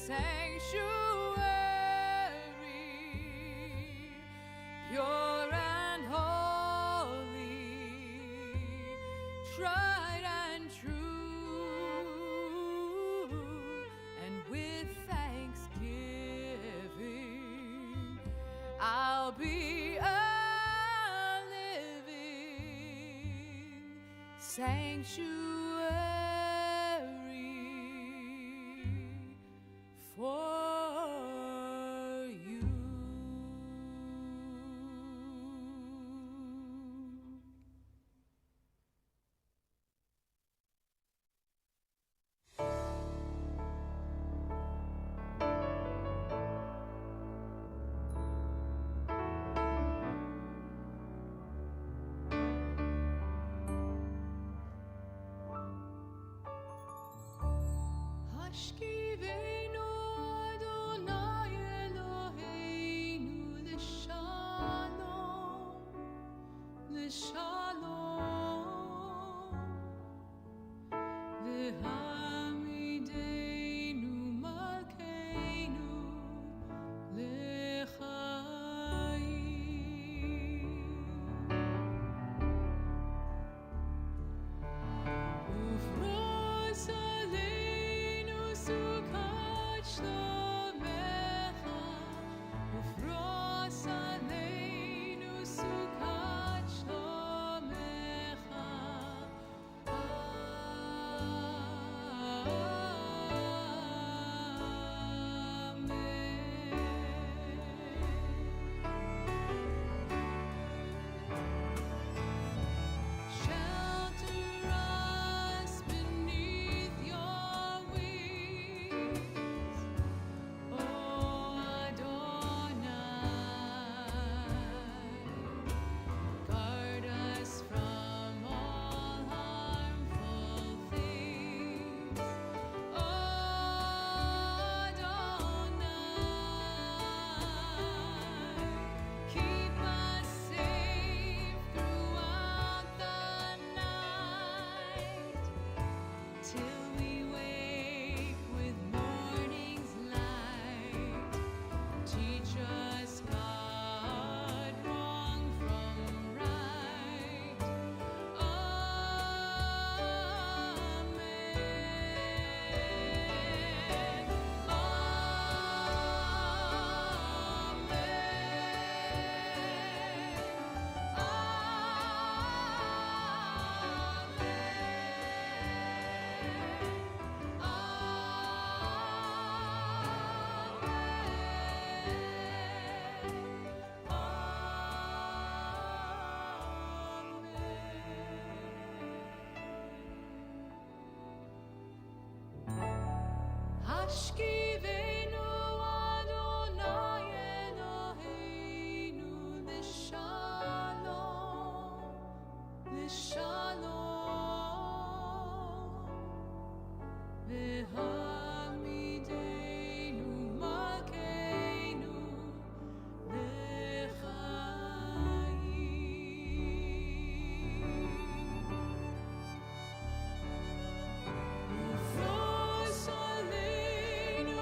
sanctuary, pure and holy, tried and true, and with thanksgiving I'll be a living sanctuary for you. Hashkivenu Adonai Eloheinu l'shalom, l'shalom, v'hamidenu malkeinu l'chaim. Ufros aleinu sukat shlomecha, ufros aleinu sukat shlomecha. Shelter us beneath your wings, O Adonai. Guard us from all harmful things, O Adonai. Keep us safe throughout the night, till we wake with morning's light. Teach us, God, wrong from right. Hashkivenu Adonai Eloheinu l'shalom, l'shalom, v'hamidenu malkeinu l'chaim. Ufros aleinu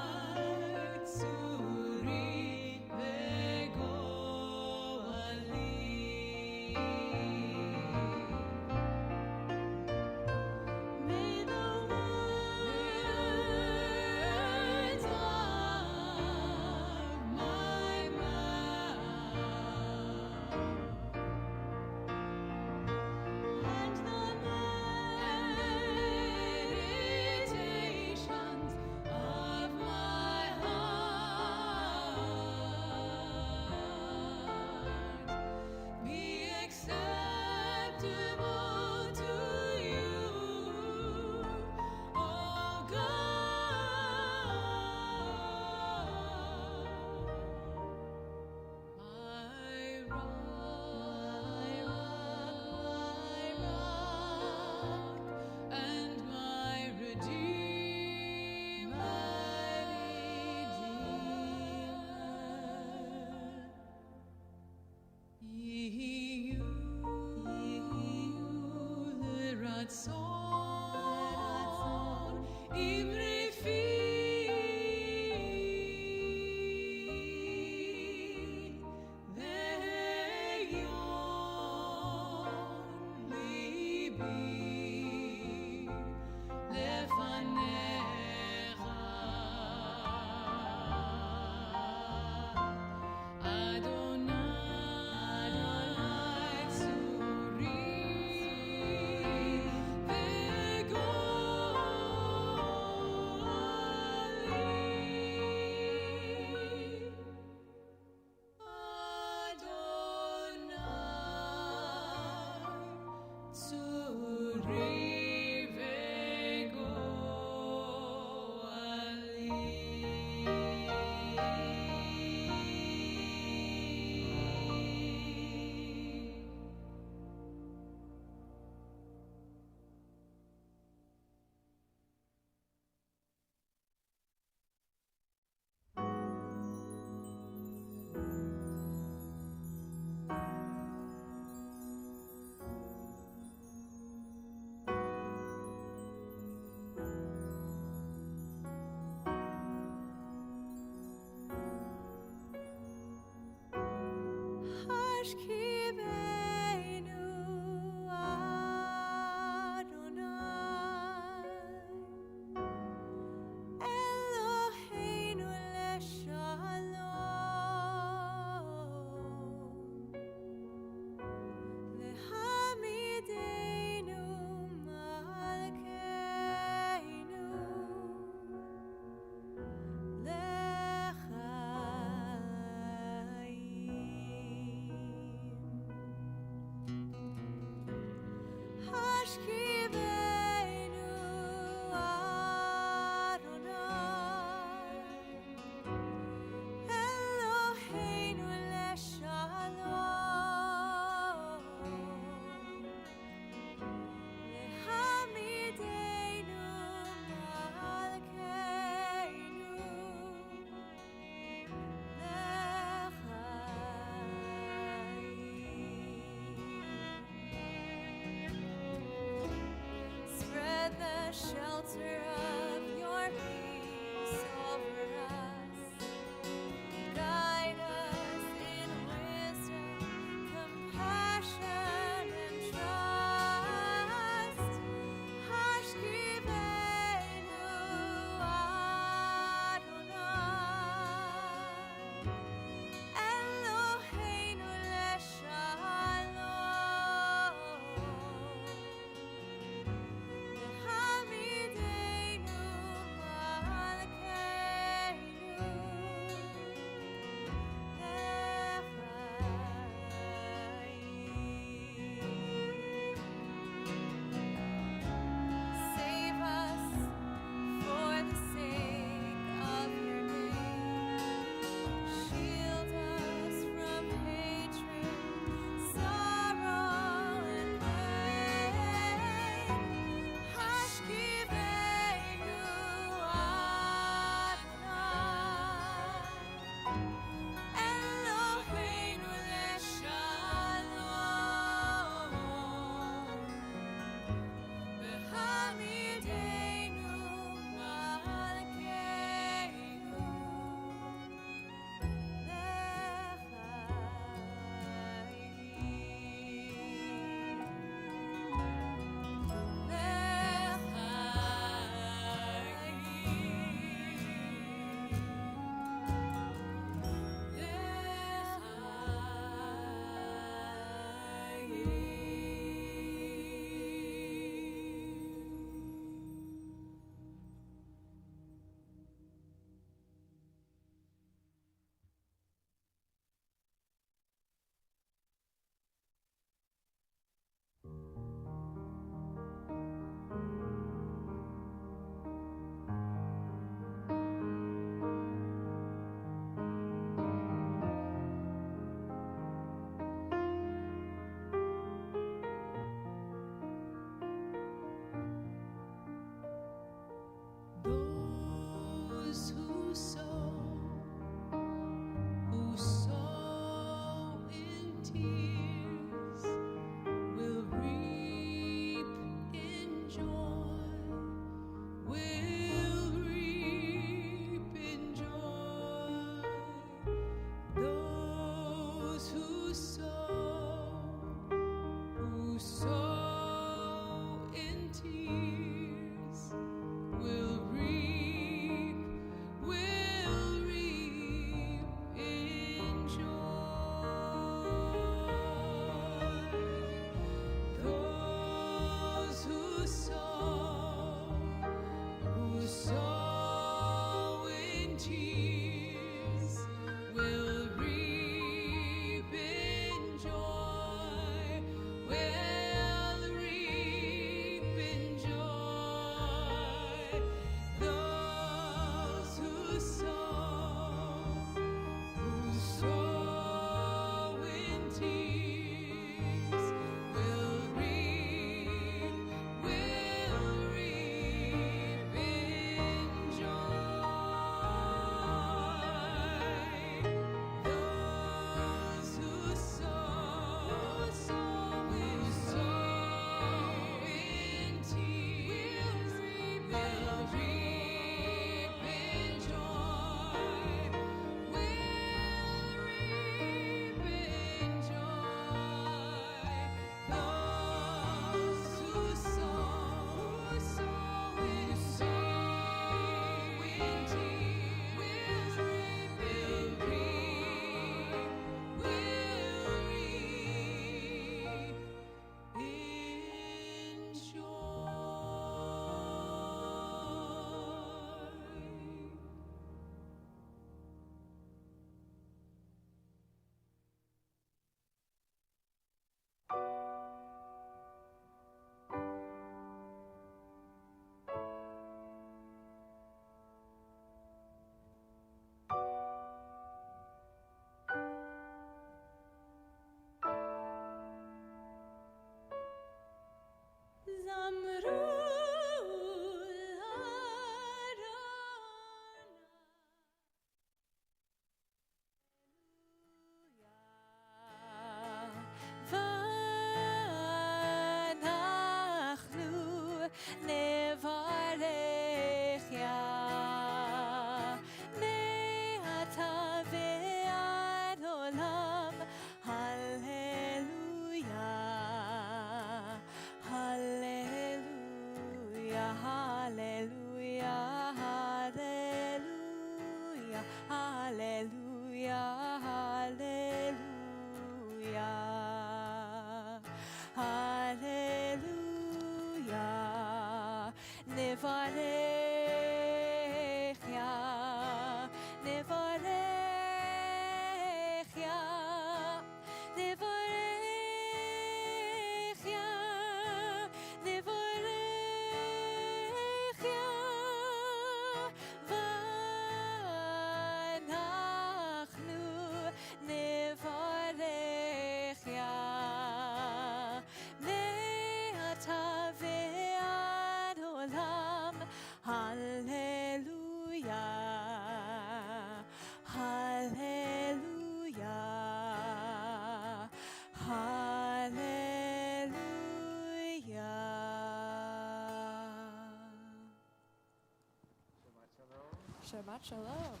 Shabbat Shalom.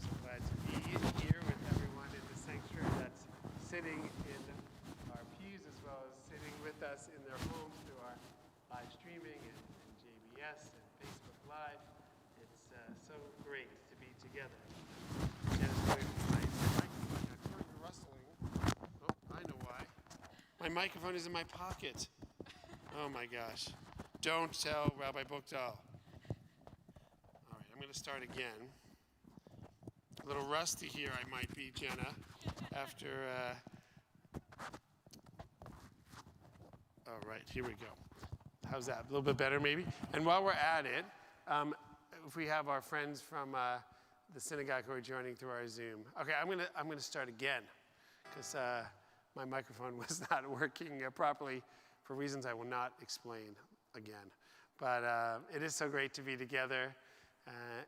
So glad to be here with everyone in the sanctuary that's sitting in our pews as well as sitting with us in their homes through our live streaming and JBS and Facebook Live. It's so great to be together. Jenna's going to my microphone. I feel like you're rustling. Oh, I know why. My microphone is in my pocket. Oh my gosh. Don't tell Rabbi Bukdal. I'm going to start again. A little rusty here I might be, Jenna, after, all right, here we go. How's that? A little bit better maybe? And while we're at it, if we have our friends from the synagogue who are joining through our Zoom. Okay, I'm going to start again because my microphone was not working properly for reasons I will not explain again. But it is so great to be together.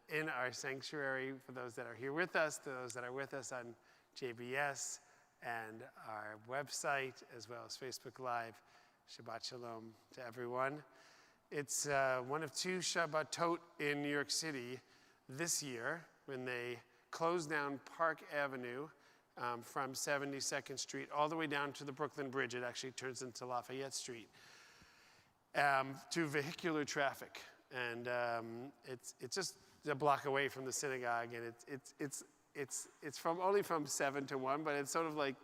in our sanctuary, for those that are here with us, to those that are with us on JBS and our website, as well as Facebook Live. Shabbat Shalom to everyone. It's one of 2 Shabbatot in New York City this year when they closed down Park Avenue from 72nd Street all the way down to the Brooklyn Bridge. It actually turns into Lafayette Street to vehicular traffic. And it's just a block away from the synagogue, and it's only from 7 to 1, but it's sort of like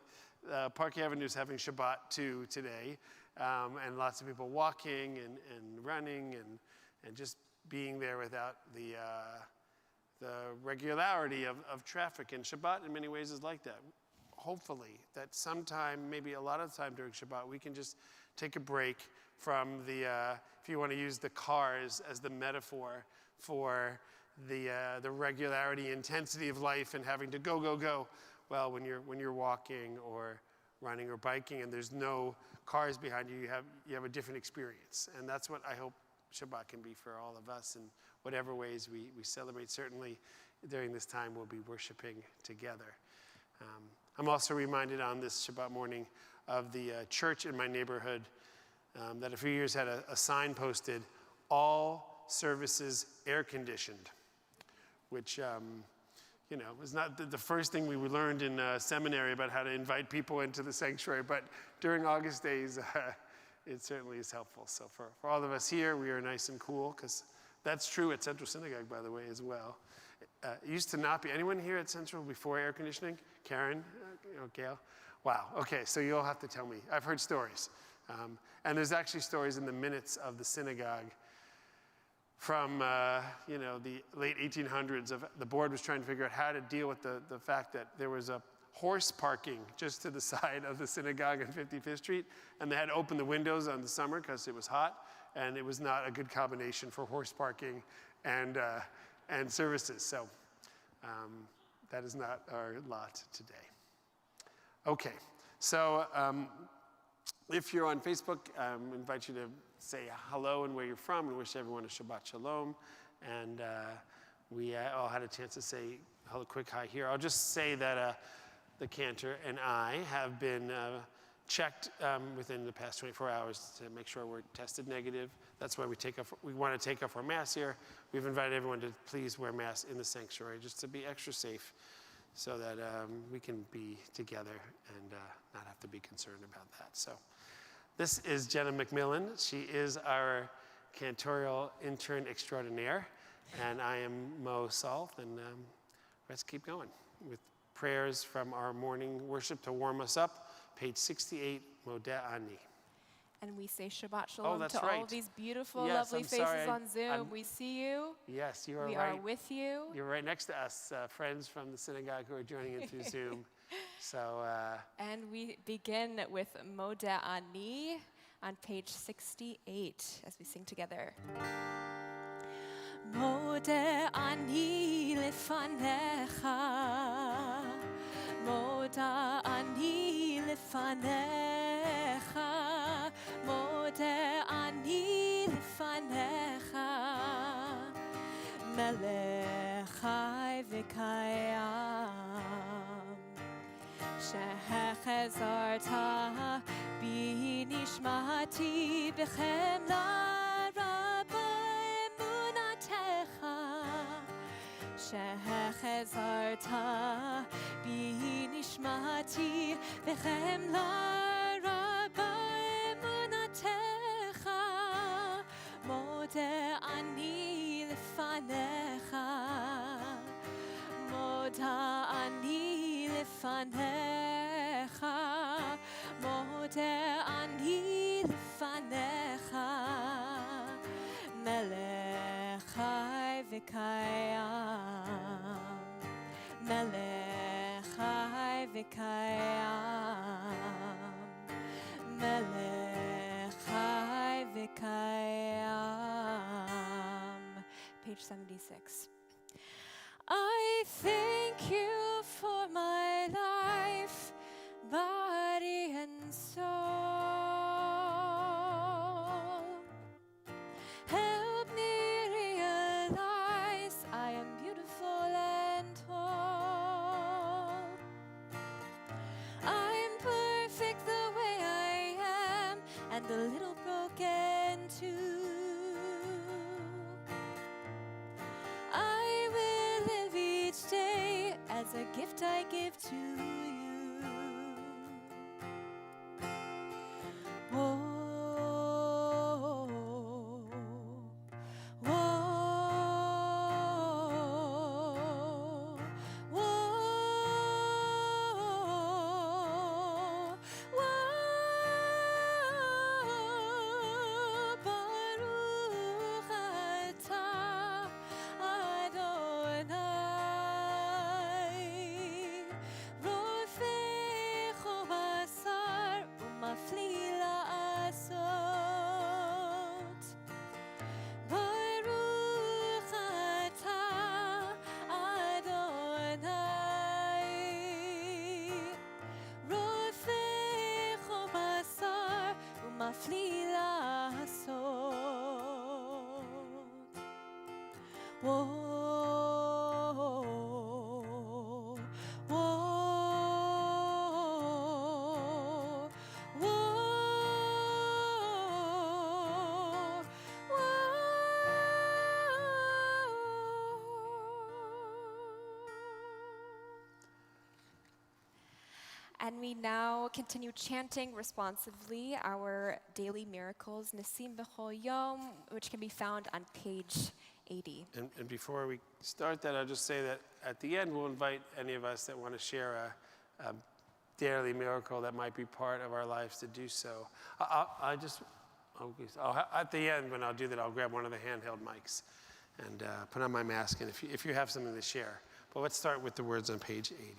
Park Avenue is having Shabbat too today, and lots of people walking and running and just being there without the regularity of traffic. And Shabbat in many ways is like that. Hopefully that sometime, maybe a lot of time during Shabbat, we can just take a break from if you want to use the cars as the metaphor for the regularity, intensity of life and having to go. Well, when you're walking or running or biking and there's no cars behind you, you have a different experience. And that's what I hope Shabbat can be for all of us in whatever ways we celebrate. Certainly during this time we'll be worshiping together. I'm also reminded on this Shabbat morning of the church in my neighborhood that a few years had a sign posted, all services air conditioned, which was not the first thing we learned in seminary about how to invite people into the sanctuary, but during August days, it certainly is helpful. So for all of us here, we are nice and cool, because that's true at Central Synagogue, by the way, as well. It used to not be. Anyone here at Central before air conditioning? Karen? Gail? Wow, okay, so you'll have to tell me. I've heard stories. And there's actually stories in the minutes of the synagogue from the late 1800s of the board was trying to figure out how to deal with the fact that there was a horse parking just to the side of the synagogue on 55th Street, and they had to open the windows on the summer because it was hot, and it was not a good combination for horse parking and services. So that is not our lot today. Okay, so if you're on Facebook, I invite you to say hello and where you're from, and wish everyone a Shabbat Shalom. And we all had a chance to say a quick hi here. I'll just say that the cantor and I have been checked within the past 24 hours to make sure we're tested negative. That's why we want to take off our masks here. We've invited everyone to please wear masks in the sanctuary, just to be extra safe, so that we can be together and not have to be concerned about that. So this is Jenna McMillan. She is our cantorial intern extraordinaire, and I am Mo Salth, and let's keep going with prayers from our morning worship to warm us up. Page 68, Modeh Ani. And we say Shabbat Shalom that's to right. all of these beautiful, Yes, lovely I'm faces sorry. on Zoom. We see you. Yes, you are We right. are with you. You're right next to us, friends from the synagogue who are joining in through Zoom. So, And we begin with Modeh Ani on page 68 as we sing together. Modeh Ani lefanecha, Modeh Ani lefanecha, Modeh Ani lefanecha, Melech Chai v'Kayam, Shehechazarta bi nishmati b'chemla rabba emunatecha, Shehechazarta bi nishmati b'chemla rabba emunatecha, Modeh Ani lefanecha, Modeh Ani lefanecha, Modeh Ani lefanecha, Melech Chai v'Kayam, Melech Chai v'Kayam, Melech Chai v'Kayam. Page 76. I thank you for my life, body and soul. Help me realize I give to you. Whoa, whoa, whoa, whoa, Baruch atah Adonai, rofecho basar umafli la'asot. Baruch atah Adonai, rofecho basar umafli la'asot. Whoa, whoa, whoa, And we now continue chanting responsively our daily miracles, Nisim B'chol Yom, which can be found on page 80. And before we start that, I'll just say that at the end, we'll invite any of us that want to share a daily miracle that might be part of our lives to do so. At the end, when I'll do that, I'll grab one of the handheld mics and put on my mask, and if you have something to share. But let's start with the words on page 80.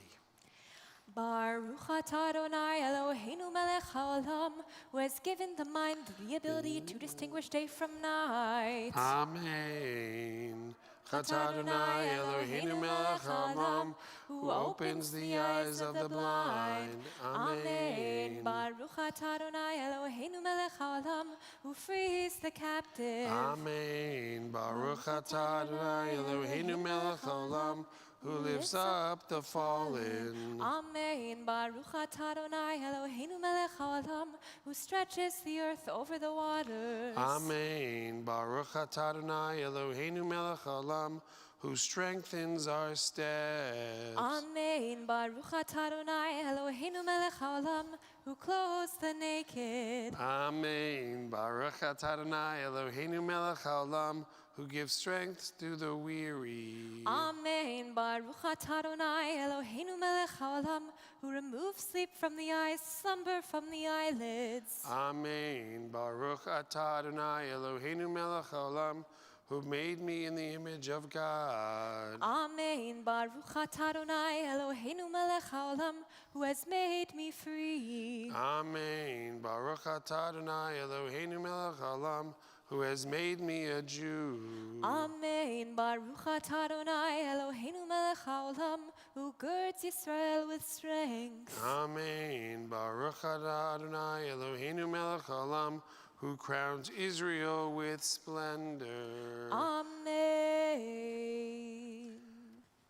Baruch atah Adonai Eloheinu melech haolam, who has given the mind the ability to distinguish day from night. Amen. Atah Adonai Eloheinu melech haolam, who opens the eyes of the blind. Amen. Baruch atah Adonai Eloheinu melech haolam, who frees the captive. Amen. Baruch atah Adonai Eloheinu melech haolam, who lifts up the fallen. Amen. Baruch atah Adonai Eloheinu melech haolam, who stretches the earth over the waters. Amen. Baruch atah Adonai Eloheinu melech haolam, who strengthens our steps. Amen. Baruch atah Adonai Eloheinu melech haolam, who clothes the naked. Amen. Baruch atah Adonai Eloheinu melech haolam, who gives strength to the weary. Amen. Baruch atah Adonai Eloheinu melech haolam, who removes sleep from the eyes, slumber from the eyelids. Amen. Baruch atah Adonai Eloheinu melech haolam, who made me in the image of God. Amen. Baruch atah Adonai Eloheinu melech haolam, who has made me free. Amen. Baruch atah Adonai Eloheinu melech haolam, who has made me a Jew. Amen. Baruch atah Adonai Eloheinu melech haolam, who girds Yisrael with strength. Amen. Baruch atah Adonai Eloheinu melech haolam, who crowns Israel with splendor. Amen.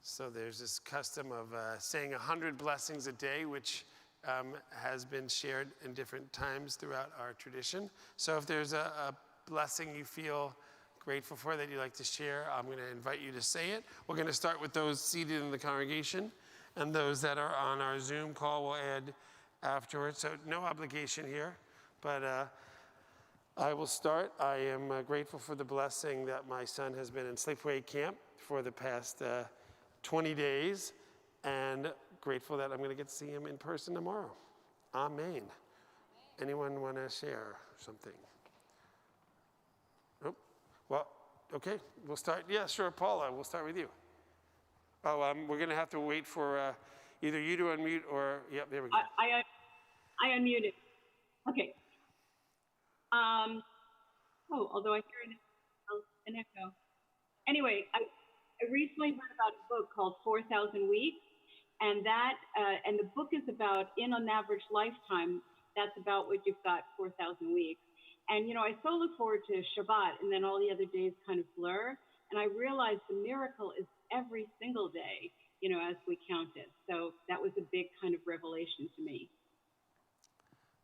So there's this custom of saying 100 blessings a day, which has been shared in different times throughout our tradition. So if there's a blessing you feel grateful for that you'd like to share, I'm going to invite you to say it. We're going to start with those seated in the congregation, and those that are on our Zoom call will add afterwards. So no obligation here, but I will start. I am grateful for the blessing that my son has been in sleepaway camp for the past 20 days, and grateful that I'm going to get to see him in person tomorrow. Amen. Anyone want to share something? Nope. Well, okay, we'll start. Yeah, sure, Paula, we'll start with you. Oh, we're going to have to wait for either you to unmute or, yep, there we go. I unmuted. Okay. Although I hear an echo. Anyway, I recently heard about a book called 4,000 Weeks, and the book is about, in an average lifetime, that's about what you've got, 4,000 weeks. And, I so look forward to Shabbat, and then all the other days kind of blur. And I realized the miracle is every single day, as we count it. So that was a big kind of revelation to me.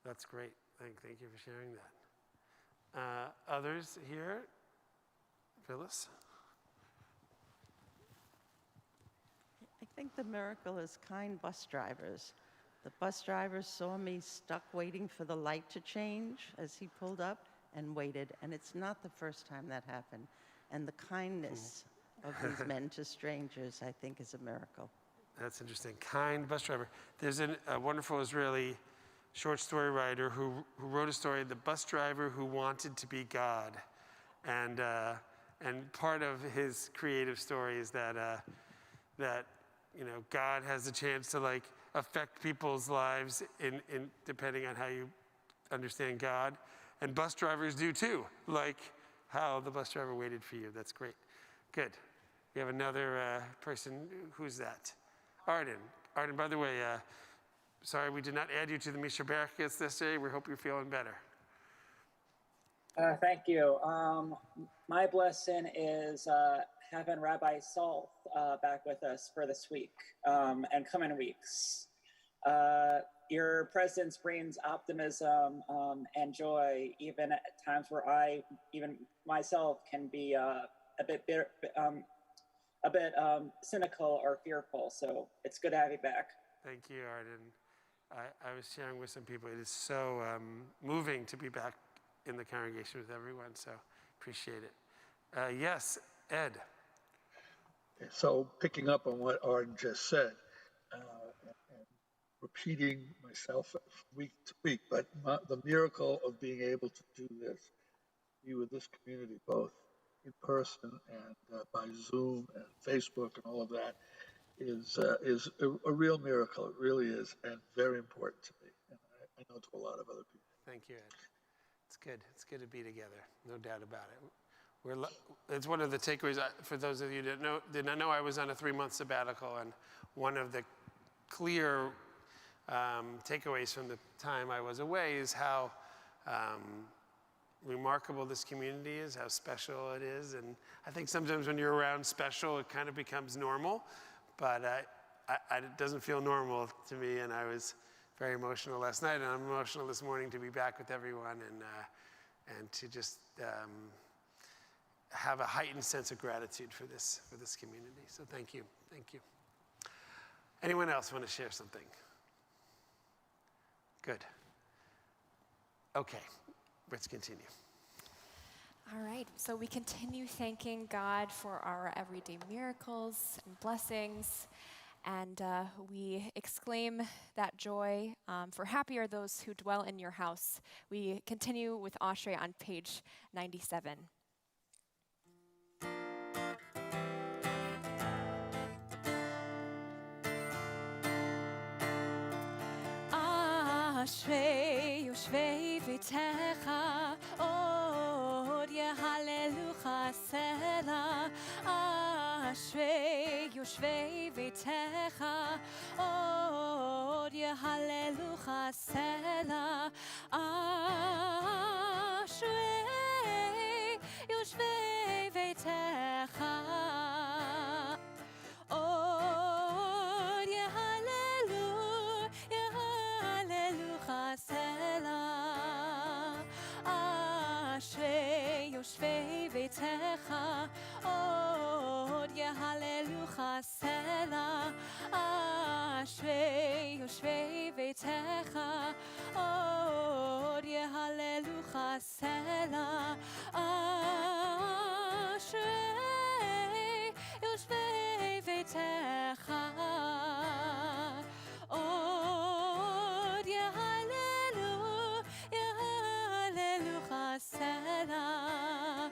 That's great. Thank you for sharing that. Others here? Phyllis? I think the miracle is kind bus drivers. The bus driver saw me stuck waiting for the light to change as he pulled up and waited. And it's not the first time that happened. And the kindness of these men to strangers, I think, is a miracle. That's interesting. Kind bus driver. There's a wonderful Israeli short story writer who wrote a story, The Bus Driver Who Wanted to Be God. And part of his creative story is that God has a chance to like affect people's lives in depending on how you understand God. And bus drivers do too, like how the bus driver waited for you. That's great. Good. We have another person. Who's that? Arden. Arden, by the way, sorry we did not add you to the Misha Berachos this day. We hope you're feeling better. Thank you. My blessing is having Rabbi Salt back with us for this week and coming weeks. Your presence brings optimism and joy, even at times where I, even myself, can be a bit cynical or fearful. So it's good to have you back. Thank you, Arden. I was sharing with some people. It is so moving to be back in the congregation with everyone. So appreciate it. Yes, Ed. So picking up on what Arden just said, and repeating myself week to week, but the miracle of being able to do this, be with this community, both in person and by Zoom and Facebook and all of that, is a real miracle. It really is, and very important to me, and I know to a lot of other people. Thank you, Ed. It's good. It's good to be together. No doubt about it. It's one of the takeaways. For those of you that did not know, I was on a 3-month sabbatical, and one of the clear takeaways from the time I was away is how remarkable this community is, how special it is. And I think sometimes when you're around special, it kind of becomes normal, but it doesn't feel normal to me, and I was very emotional last night, and I'm emotional this morning to be back with everyone and to just have a heightened sense of gratitude for this community. So thank you. Anyone else want to share something? Good. Okay, let's continue. All right, so we continue thanking God for our everyday miracles and blessings, and we exclaim that joy, for happy are those who dwell in your house. We continue with Ashrei on page 97. אשרי יושבי ביתך, עוד יהללוך סלע. אשרי יושבי ביתך, עוד יהללוך סלע. אשרי יושבי ביתך, עוד יהללוך סלע. אשרי יושבי ביתך, עוד יהללוך סלע. אשרי יושבי ביתך, עוד יהללוך סלע. אשרי יושבי ביתך, עוד יהללוך סלע.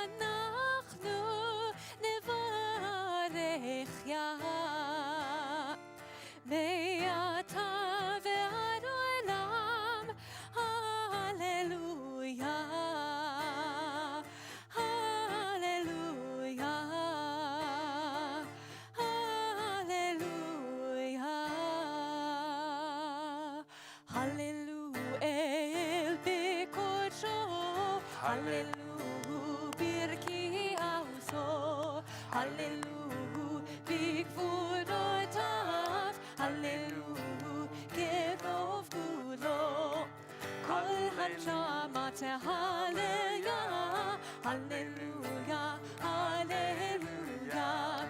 ואנחנו נברך יה מעתה ועד עולם. הללויה, הללויה, הללויה. הללו אל בקודשו, הללו ברכי עוזו, הללו בגבולותיו, הללו כרוב גבולו. כל הנשמה תהללויה, הללויה, הללויה.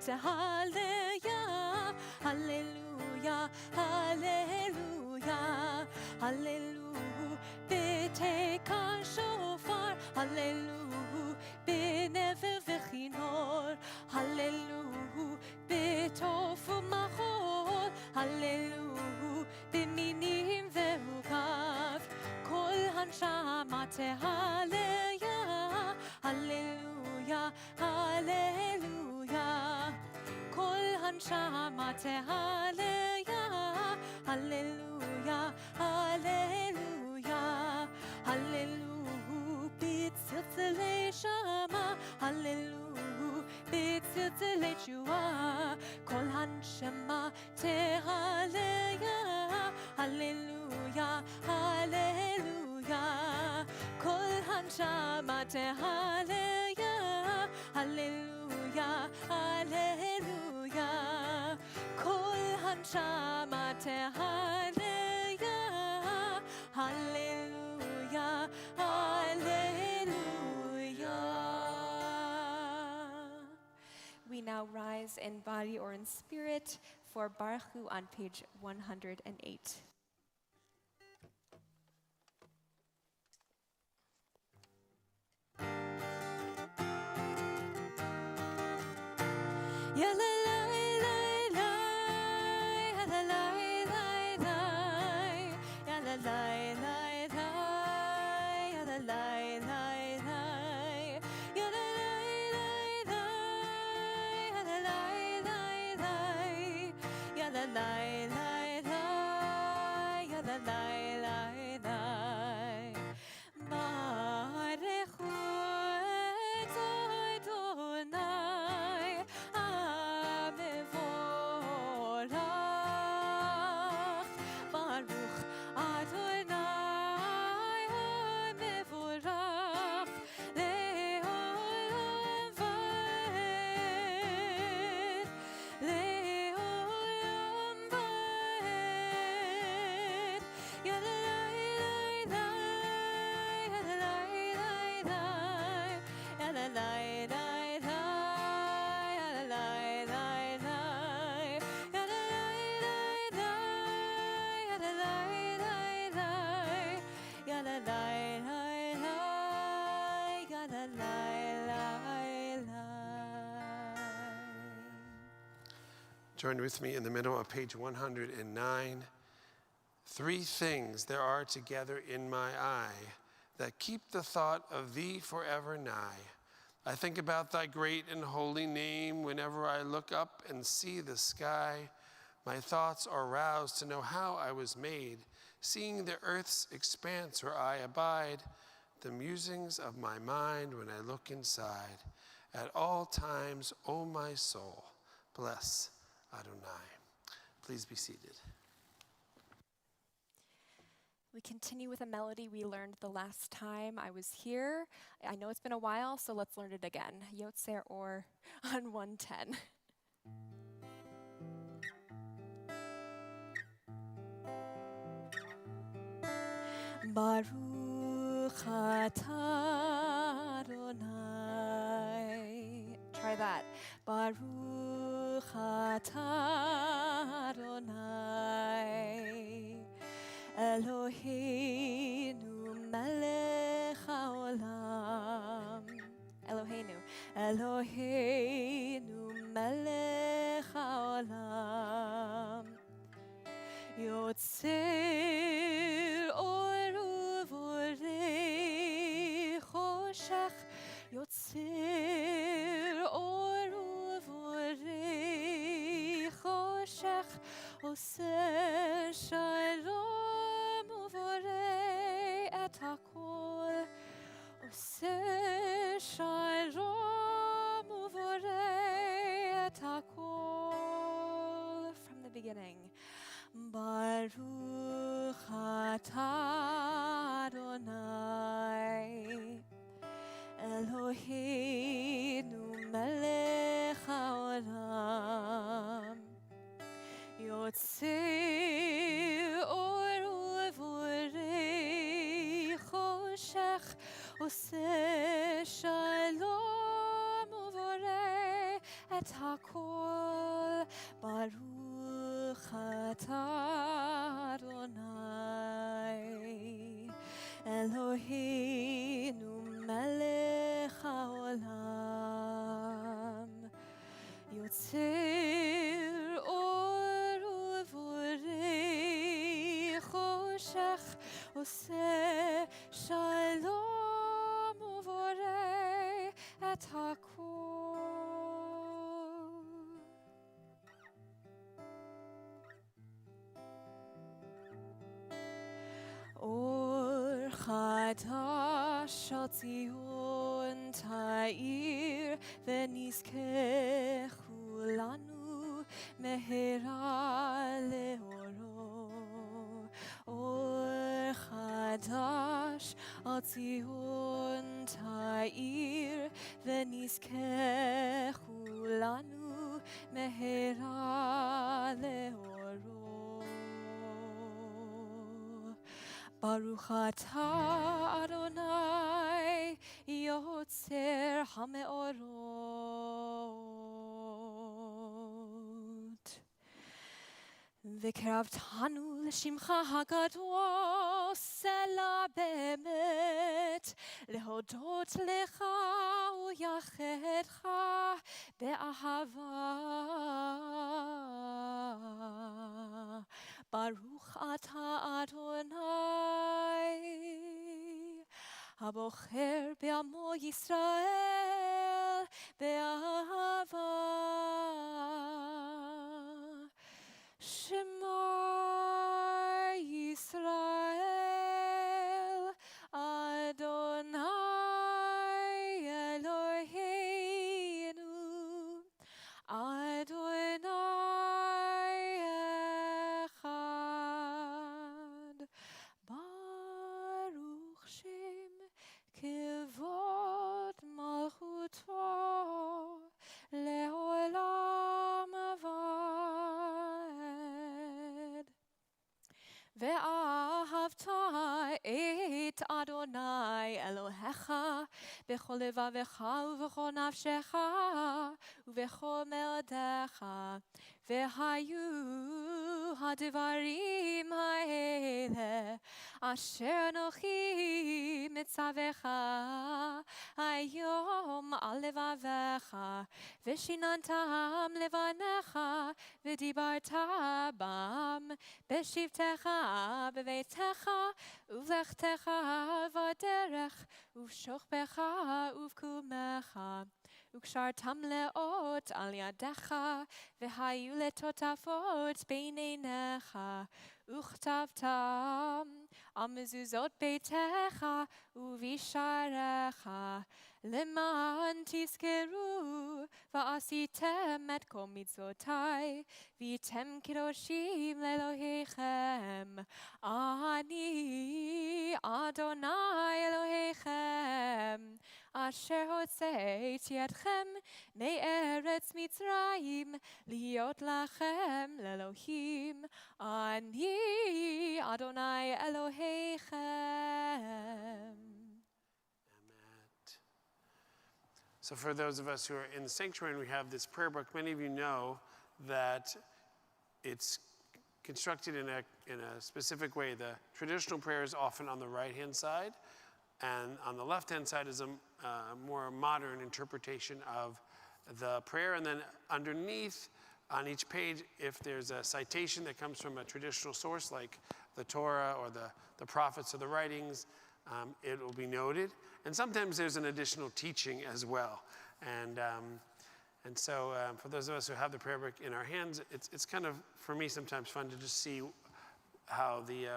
Hallelujah, Hallelujah, Hallelujah, Hallelujah. Beteka shofar, Hallelujah, benever vechinor, Hallelujah, betofu machol, Hallelujah, beminim ve'ukav, kol hanshama tehaleya, Hallelujah, Hallelujah, kol hanshama tehaleya, Hallelujah, Hallelujah, Hallelujah, b'tziltzilei shama, Hallelujah, b'tziltzilei tshua, kol hanshama tehaleya, Hallelujah, Hallelujah, kol hanshama tehaleya, Hallelujah, Hallelujah, kol hanshama tehaleya, Hallelujah, Hallelujah. We now rise in body or in spirit for Baruch Hu on page 108. Join with me in the middle of page 109. 3 things there are together in my eye that keep the thought of thee forever nigh. I think about thy great and holy name whenever I look up and see the sky. My thoughts are roused to know how I was made, seeing the earth's expanse where I abide, the musings of my mind when I look inside. At all times, O my soul, bless Adonai. Please be seated. We continue with a melody we learned the last time I was here. I know it's been a while, so let's learn it again. Yotzer Or on 110. Baruch atah Adonai. Try that. Baruch atah Adonai, Eloheinu melech haolam. Eloheinu. Eloheinu melech haolam, Yotzer or uvorei choshech, Yotzer or uvorei choshech, Oseh shalom uvorei et hakol, Oseh shalom uvorei et hakol. From the beginning. Baruch atah Adonai, Eloheinu melech haolam, Yotzer or uvorei choshech, Oseh shalom uvorei את הכל, ברוך אתה אדוני, אלוהינו מלך העולם, יוצר אור ובורא חושך, עושה שלום ובורא את הכל. אור חדש על ציון תאיר, ונזכה כולנו מהרה לאורו. אור חדש על ציון תאיר, ונזכה כולנו מהרה לאורו. ברוך אתה אדוני יוצר המאורות, וקרבתנו לשמך הגדול, סלע באמת להודות לך ויחדך באהבה. ברוך אתה אדוני הבוחר בעמו ישראל באהבה. שמע ישראל אדוני אלוהינו אדוני אחד. ברוך שם כבוד מלכותו לעולם ועד. ואהבת את אדוני אלוהיך בכל לבבך ובכל נפשך ובכל מאודך. והיו הדברים האלה אשר אנוכי מצווך היום על לבביך, ושיננתם לבניך ודיברת בם בשבתך בביתך ובלכתך בדרך ובשוכבך ובקומך, וקשרתם לאות על ידך, והיו לטוטפות בין עיניך, וכתבתם על מזוזות ביתך ובשעריך, למען תזכרו ועשיתם את כל מצוותיי, והייתם קדושים לאלוהיכם. אני אדוני אלוהיכם, אשר הוצאתי אתכם מארץ מצרים, להיות לכם לאלוהים. אני אדוני אלוהיכם. So for those of us who are in the sanctuary and we have this prayer book, many of you know that it's constructed in a specific way. The traditional prayer is often on the right-hand side, and on the left-hand side is a more modern interpretation of the prayer. And then underneath on each page, if there's a citation that comes from a traditional source like the Torah or the prophets or the writings, it will be noted. And sometimes there's an additional teaching as well. And so for those of us who have the prayer book in our hands, it's kind of, for me, sometimes fun to just see how the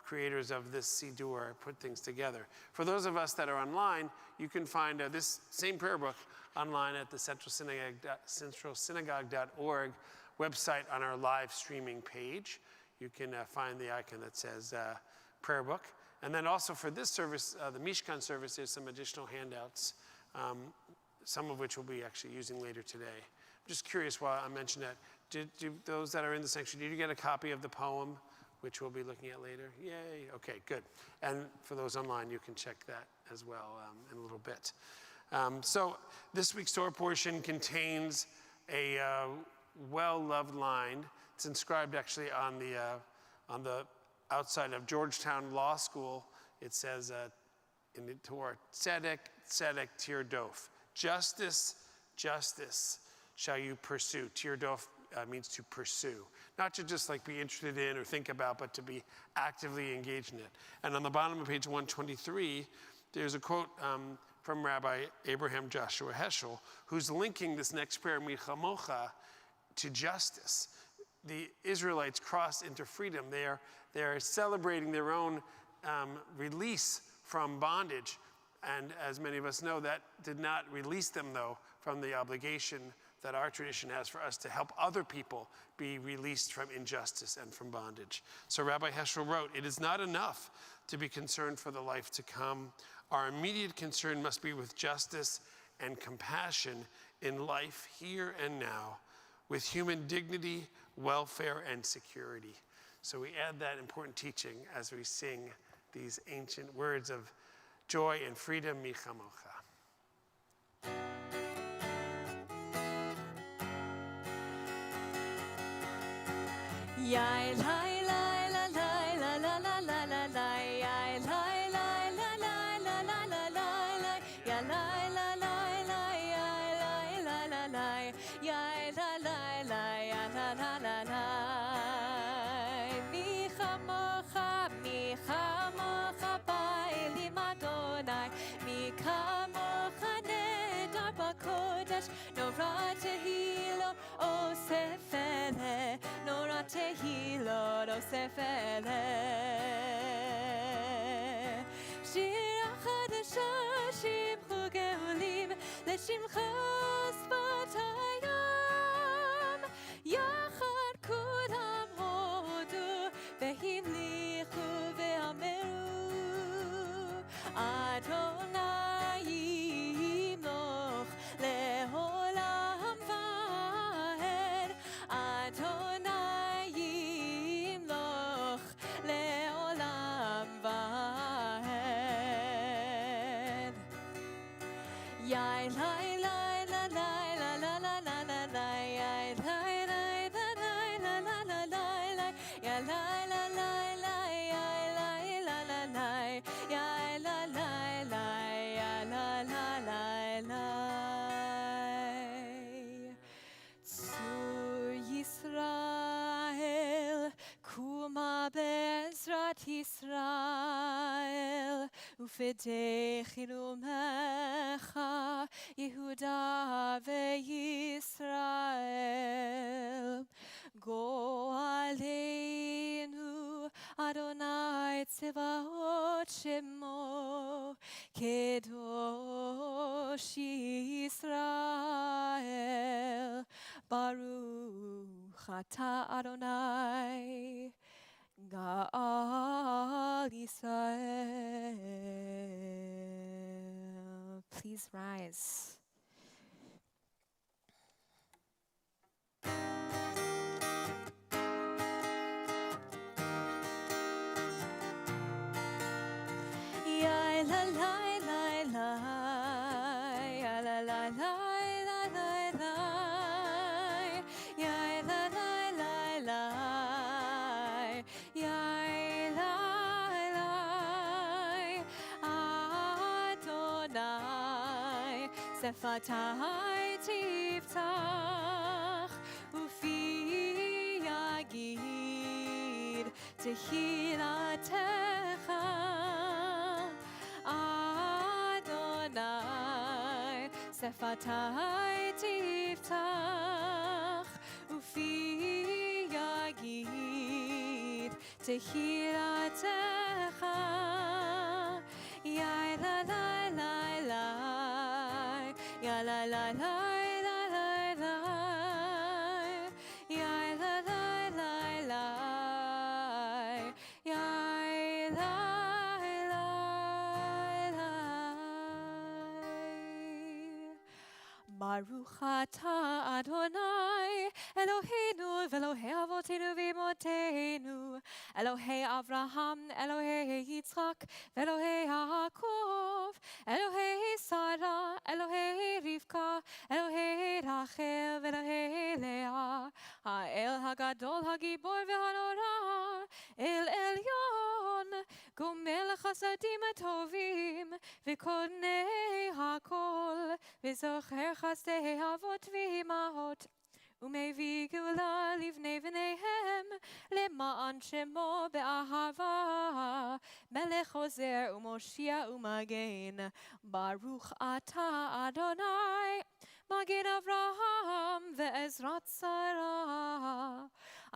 creators of this Siddur put things together. For those of us that are online, you can find this same prayer book online at the centralsynagogue.org website on our live streaming page. You can find the icon that says prayer book. And then also for this service, the Mishkan service, there's some additional handouts, some of which we'll be actually using later today. I'm just curious while I mention that, did those that are in the sanctuary, did you get a copy of the poem, which we'll be looking at later? Yay, okay, good. And for those online, you can check that as well in a little bit. So this week's Torah portion contains a well-loved line. It's inscribed actually on the outside of Georgetown Law School. It says in the Torah, tzedek, tzedek, tirdof. Justice, justice shall you pursue. Tirdof means to pursue. Not to just like be interested in or think about, but to be actively engaged in it. And on the bottom of page 123, there's a quote from Rabbi Abraham Joshua Heschel, who's linking this next prayer, Michamocha, to justice. The Israelites crossed into freedom. They are celebrating their own release from bondage. And as many of us know, that did not release them, though, from the obligation that our tradition has for us to help other people be released from injustice and from bondage. So Rabbi Heschel wrote, "It is not enough to be concerned for the life to come. Our immediate concern must be with justice and compassion in life here and now, with human dignity, welfare, and security." So we add that important teaching as we sing these ancient words of joy and freedom, Michamocha. Yai lai lai la lai la la la la la lai yai lai lai la lai la la la la lai ya lai la lai lai yai lai la la lai yai la lai lai ya la la la lai Michamocha Michamocha ba'eli Madonai Michamocha nedar b'kodesh Nora tehilo osefele Nora tehilo osefele Shir chadasha shimchu geulim Leshimcha sfatayam Yachad kudam hodu Vehimlichu ve'ameru Adonai yimloch le'olam va'ed Adonai yimloch le'olam va'ed Yai lai lai la lai la la la la la lai yai lai lai la lai la la la lai lai ya lai la lai lai yai lai la la lai yai la lai lai ya la la lai lai Tzur Yisrael kuma be'ezrat Yisrael ufedechinu mecha Yehuda ve'Yisrael Go aleinu Adonai tzevaot shemo Kedosh Yisrael Baruch atah Adonai Ga'al Yisrael. Please rise. Yai la lai lai lai, ya la la lai la lai lai, yai la lai lai lai, yai lai lai, Adonai sefatai tiftach ufi yagid tehilatecha Adonai sefatai tiftach ufi yagid tehilatecha yai la lai lai lai ya la la lai la lai lai yai la lai lai lai yai lai lai lai Baruch atah Adonai Eloheinu v'Elohei avotenu v'imotenu Elohei Avraham, Elohei Yitzchak, v'Elohei Yaakov Elohei Sarah, Elohei Rivka, Elohei Rachel, v'Elohei הגדול, הגיבור והנורא, אל עליון, גומל החסדים הטובים, וקונה הכל, וזוכר חסדי אבות ואימהות, ומביא גאולה לבני בניהם, למען שמו באהבה, מלך עוזר ומושיע ומגן, ברוך אתה אדוני, מגן אברהם ועזרת שרה.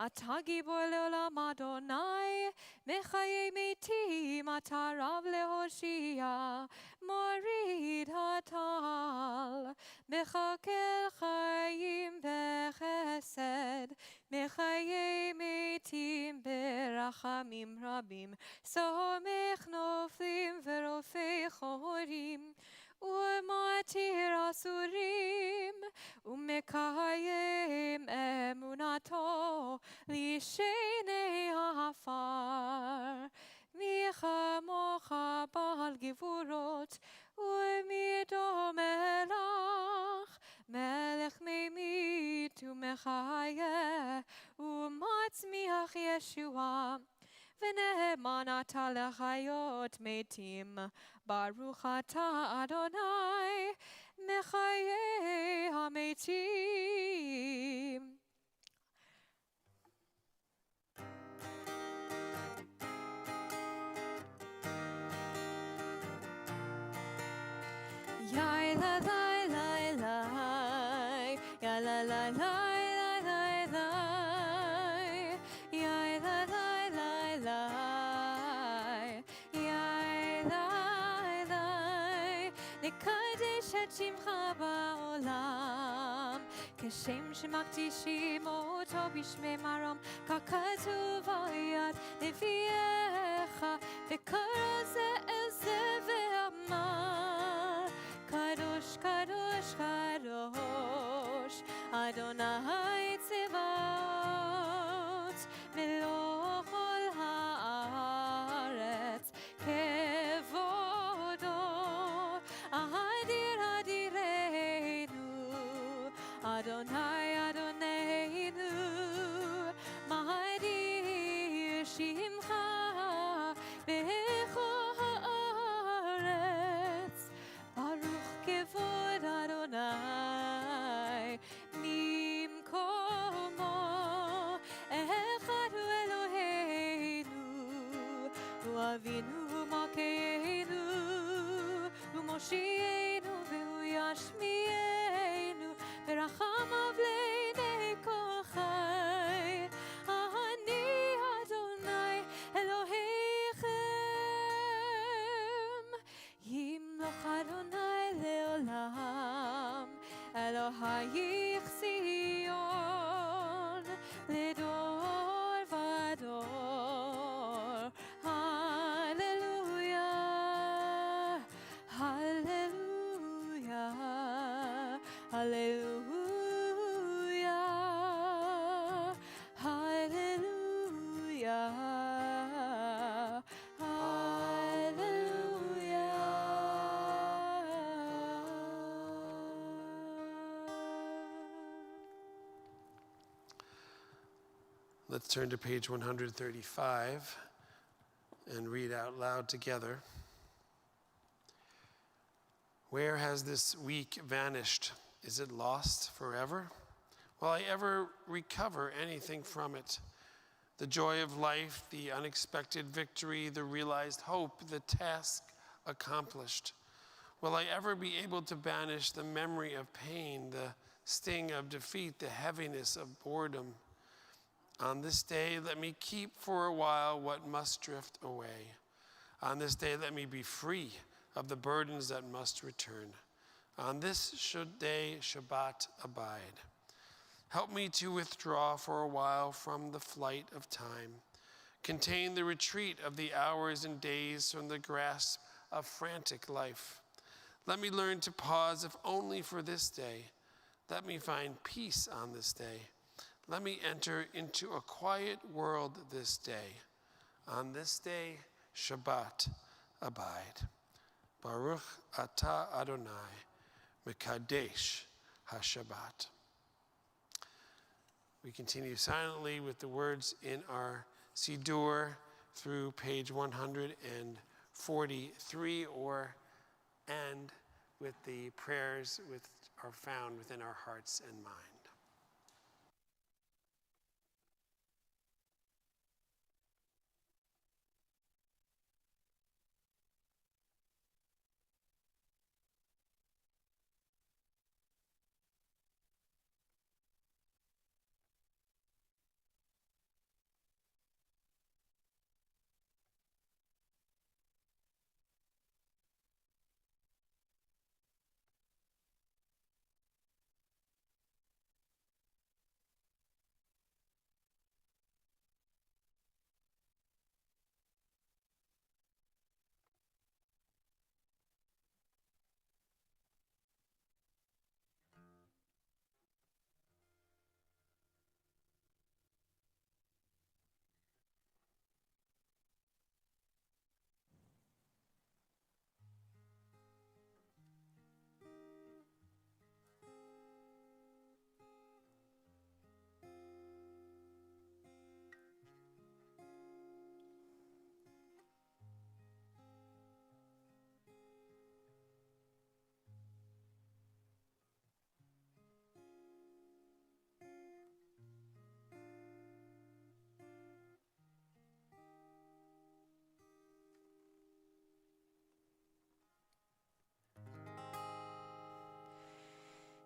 אתה גיבור לעולם אדוני, מחיי מתים אתה רב להושיע, מוריד הטל, מחכה חיים בחסד, מחיי מתים ברחמים רבים, סומך נופלים ורופא חורים, ומתיר אסורים, ומקיים אמונתו לשני העפר. מי כמוך בעל גבורות, ומי דומה לך, מלך ממית ומחיה, ומצמיח ישועה. ונאמן אתה לחיות מתים, ברוך אתה אדוני, מחיי המתים. Yai la la la la, ya la la la la la la, yai la la la la, yai la la. נקדש את שמך בעולם, כשם שמקדישים אותו בשמי מרום, ככתוב על יד נביאך, וקרא זה אל זה ואמר, קדוש קדוש קדוש, אדוני צבאות, מלוא כל הארץ כבודו, אדיר אדירנו, אדוני אדוננו, מאדיר שמך בכל הארץ, ברוך כבוד אדוני ממקומו, אחד הוא אלוהינו, הוא אבינו ומלכנו, הוא מושיענו והוא ישמיענו, ברחמיו לעיני כל חי. אני אדוני אלוהיכם, ימלוך אדוני לעולם, אלוהיך ציון לדור ודור. הללויה, הללויה, הללויה, הללויה, Let's turn to page 135 and read out loud together. Where has this week vanished? Is it lost forever? Will I ever recover anything from it? The joy of life, the unexpected victory, the realized hope, the task accomplished. Will I ever be able to banish the memory of pain, the sting of defeat, the heaviness of boredom? On this day, let me keep for a while what must drift away. On this day, let me be free of the burdens that must return. On this day, Shabbat abide. Help me to withdraw for a while from the flight of time. Contain the retreat of the hours and days from the grasp of frantic life. Let me learn to pause, if only for this day. Let me find peace on this day. Let me enter into a quiet world this day. On this day, Shabbat abide. Baruch atah Adonai, Mekadesh HaShabbat. We continue silently with the words in our Siddur through page 143, and with the prayers are found within our hearts and mind.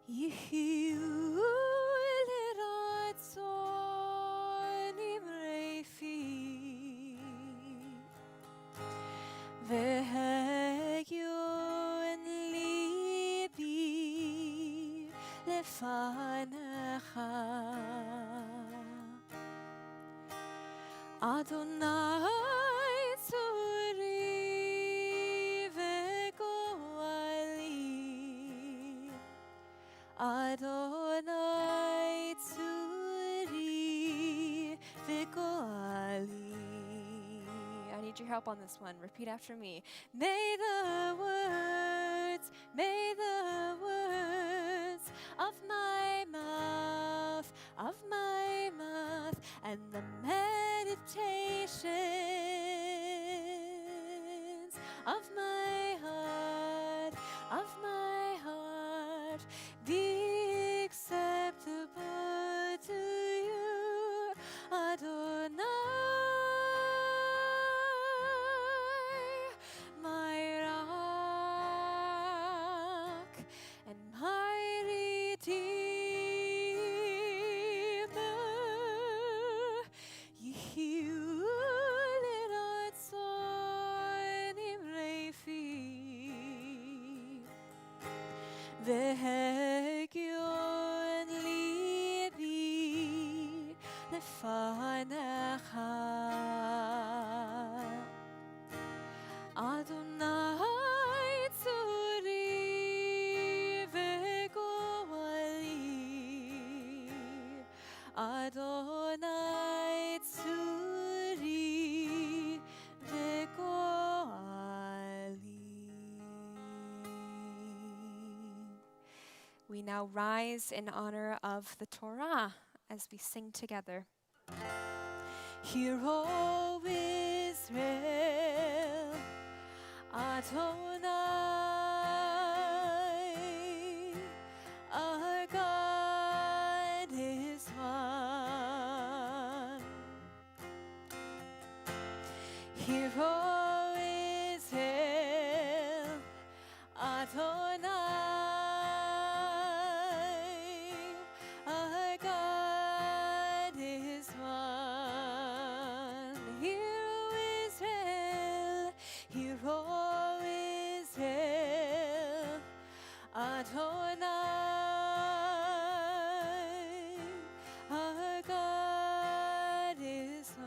Yehiu liratzonim reifi vehegyon libi lefanecha Adonai tzuri vegoali Adonai tzuri vegoali. I need your help on this one. Repeat after me. May the words of my mouth, and the meditations of my heart, be acceptable to you, Adonai, my rock and my redeemer. Yehiu liratzonim reifi vehegyon libi lefanecha Adonai tzuri vegoali Adonai tzuri vegoali. We now rise in honor of the Torah as we sing together. Hear, O Israel, Adonai, our God is one. Hear, O Israel, Adonai, our God is one. Hear, O Israel, hear, O Israel, Adonai, our God is one.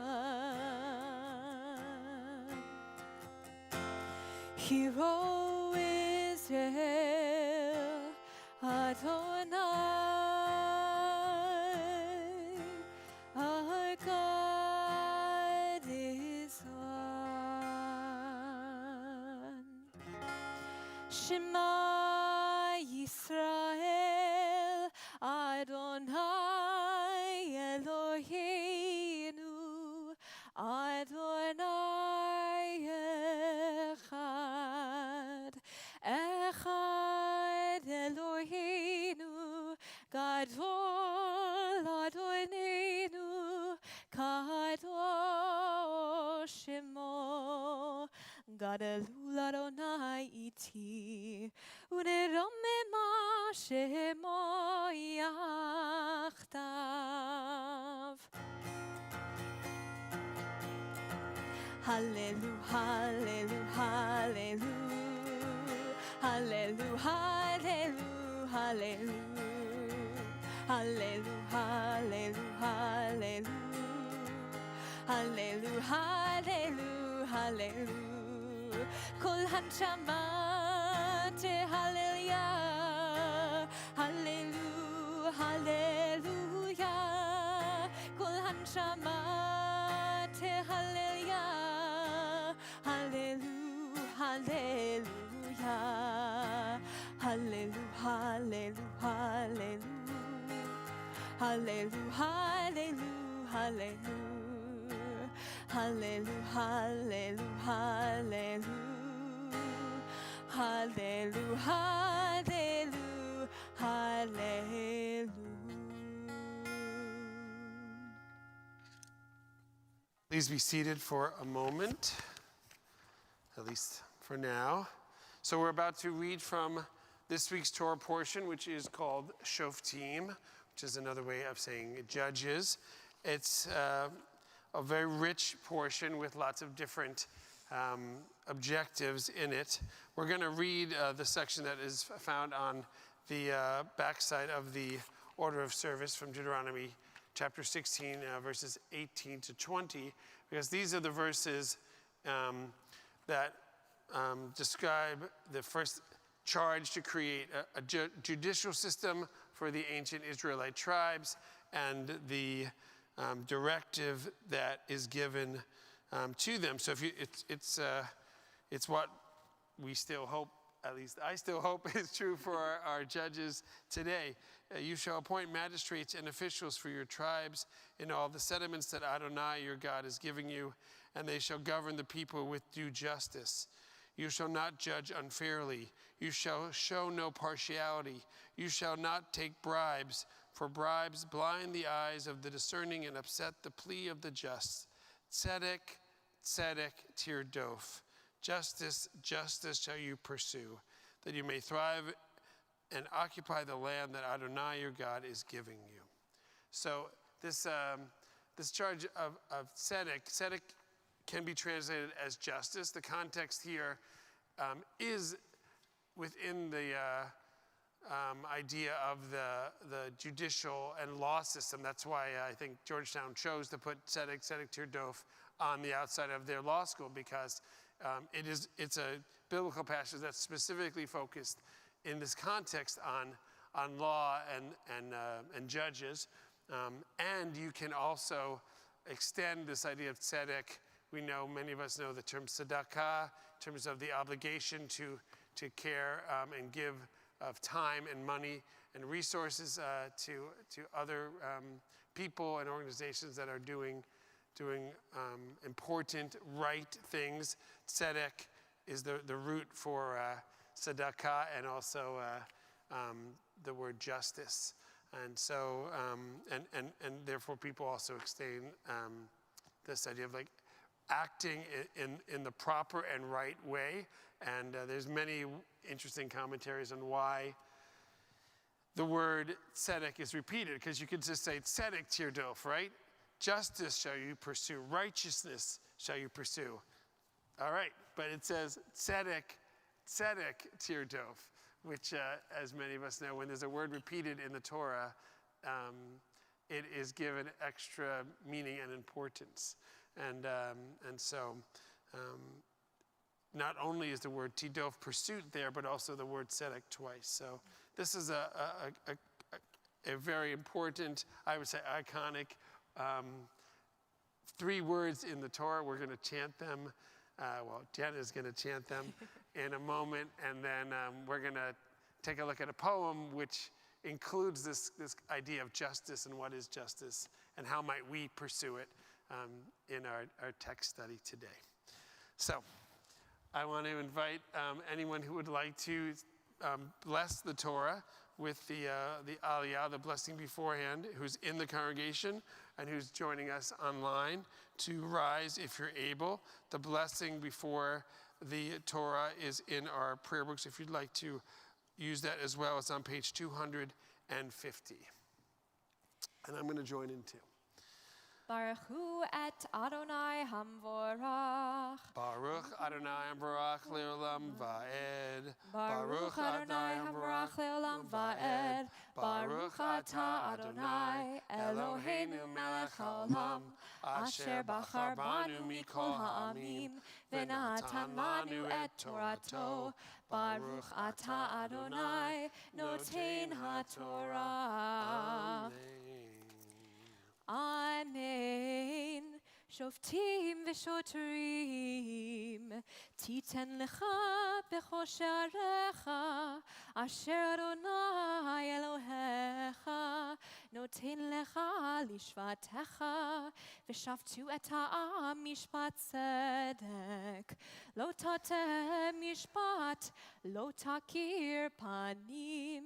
Hear, O Israel, Adonai, our God is one. Shema Yisrael, Adonai Gadol Adonenu, Kadosh Shemo, Gadol Adonai iti, Uneromema Shemo yachtav. Hallelu, hallelu, hallelu, hallelu, hallelu, hallelu, hallelu, hallelu, hallelu, hallelu, hallelu, hallelu. Kol hanshama tehallelujah, hallelu, hallelujah. Kol hanshama tehallelujah, hallelu, hallelujah, hallelu, hallelu, hallelu, hallelu, hallelu, hallelu, hallelu, hallelu, hallelu, hallelu, hallelu, hallelu. Please be seated for a moment, at least for now. So we're about to read from this week's Torah portion, which is called Shoftim, which is another way of saying Judges. It's a very rich portion with lots of different objectives in it. We're going to read the section that is found on the backside of the order of service from Deuteronomy chapter 16, verses 18 to 20, because these are the verses that describe the first charge to create a judicial system for the ancient Israelite tribes and the directive that is given to them. So it's what we still hope, at least I still hope, is true for our judges today. You shall appoint magistrates and officials for your tribes in all the settlements that Adonai your God is giving you, and they shall govern the people with due justice. You shall not judge unfairly. You shall show no partiality. You shall not take bribes, for bribes blind the eyes of the discerning and upset the plea of the just. Tzedek, tzedek, tirdof. Justice, justice shall you pursue, that you may thrive and occupy the land that Adonai your God is giving you. So this charge of tzedek can be translated as justice. The context here is within the idea of the judicial and law system. That's why I think Georgetown chose to put tzedek tirdof on the outside of their law school, because it's a biblical passage that's specifically focused in this context on law and judges. And you can also extend this idea of tzedek. We know, many of us know the term tzedakah, in terms of the obligation to care and give of time and money and resources to other people and organizations that are doing important, right things. Tzedek is the root for tzedakah, and also the word justice. And so, and therefore people also extend this idea of like acting in the proper and right way. And there's many interesting commentaries on why the word tzedek is repeated, because you could just say tzedek tirdof, right? Justice shall you pursue, righteousness shall you pursue. All right, but it says tzedek tirdof, which, as many of us know, when there's a word repeated in the Torah, it is given extra meaning and importance. And so not only is the word tidof, pursuit, there, but also the word tzedek twice. So this is a very important, I would say iconic, 3 words in the Torah. We're going to chant them. Jen is going to chant them in a moment, and then we're going to take a look at a poem which includes this idea of justice and what is justice and how might we pursue it in our text study today. So I want to invite anyone who would like to bless the Torah with the aliyah, the blessing beforehand, who's in the congregation and who's joining us online, to rise if you're able. The blessing before the Torah is in our prayer books. If you'd like to use that as well, it's on page 250. And I'm going to join in too. Baruch hu et Adonai hamvorach. Baruch Adonai Hamvorach Leolam Va'ed. Baruch Adonai hamvorach leolam va'ed. Baruch atah Adonai Eloheinu melech haolam. Asher bachar banu mikol ha'amim. V'natan lanu et Torato. Baruch atah Adonai noten ha'torah. Amen. Shoftim v'shotrim, titen lecha b'chol she'arecha, asher Adonai Elohecha, noten lecha lishvatecha, v'shavtu et ha'am mishpat tzedek, lo tatem mishpat, lo takir panim,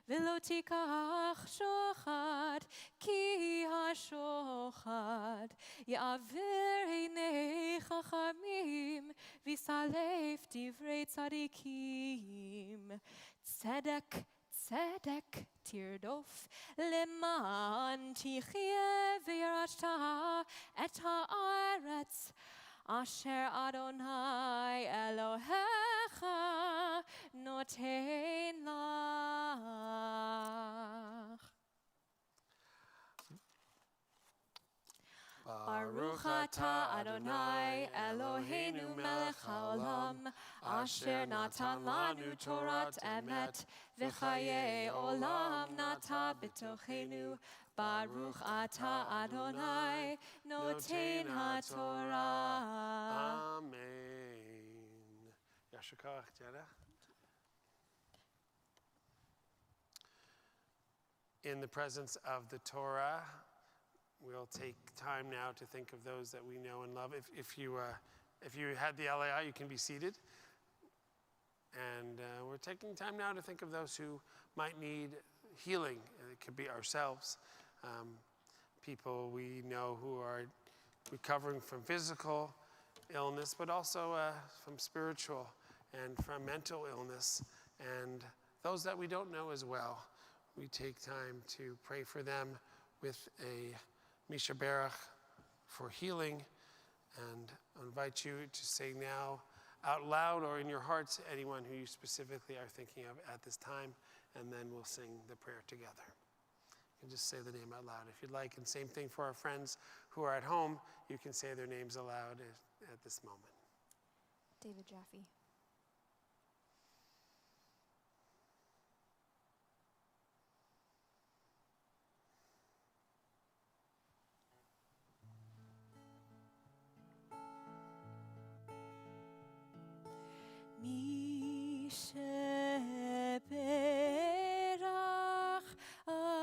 v'lo tikach shochad, ki ha-shochad, ya'aver einei chachamim, v'salef divrei tzadikim. Tzedek, tzedek, tirdof, leman tichye v'yarashta et ha'aretz, asher Adonai Elohecha noten lach. Baruch atah Adonai Eloheinu melech haolam, asher natan lanu Torat emet, v'chayei olam nata b'tochenu. Baruch atah Adonai noten haTorah. Amen. Yasher koach, Jada. In the presence of the Torah, we'll take time now to think of those that we know and love. If you had the aliyah, you can be seated. And we're taking time now to think of those who might need healing. It could be ourselves, people we know who are recovering from physical illness, but also from spiritual and from mental illness, and those that we don't know as well. We take time to pray for them with a Misha Berach for healing, and I invite you to say now out loud or in your hearts anyone who you specifically are thinking of at this time, and then we'll sing the prayer together. You can just say the name out loud if you'd like, and same thing for our friends who are at home. You can say their names aloud at this moment. David Jaffe. Berach avotenu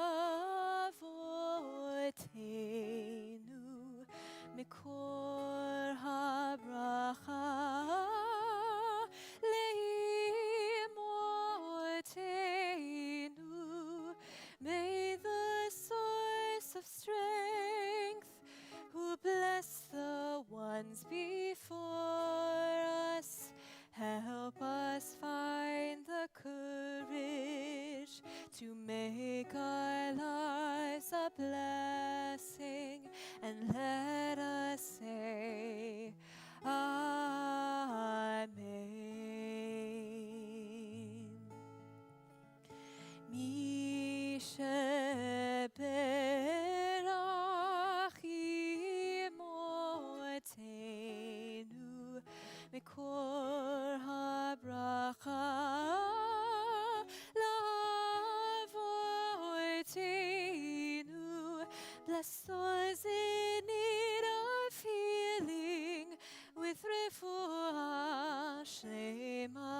mikor habracha leimotenu. May the source of strength, who bless the ones before us, help us find the courage to make our lives a blessing, and let us say, Amen. Mishe berach imotenu mikor habracha lavoitenu. Bless those in need of healing with refuah shlema,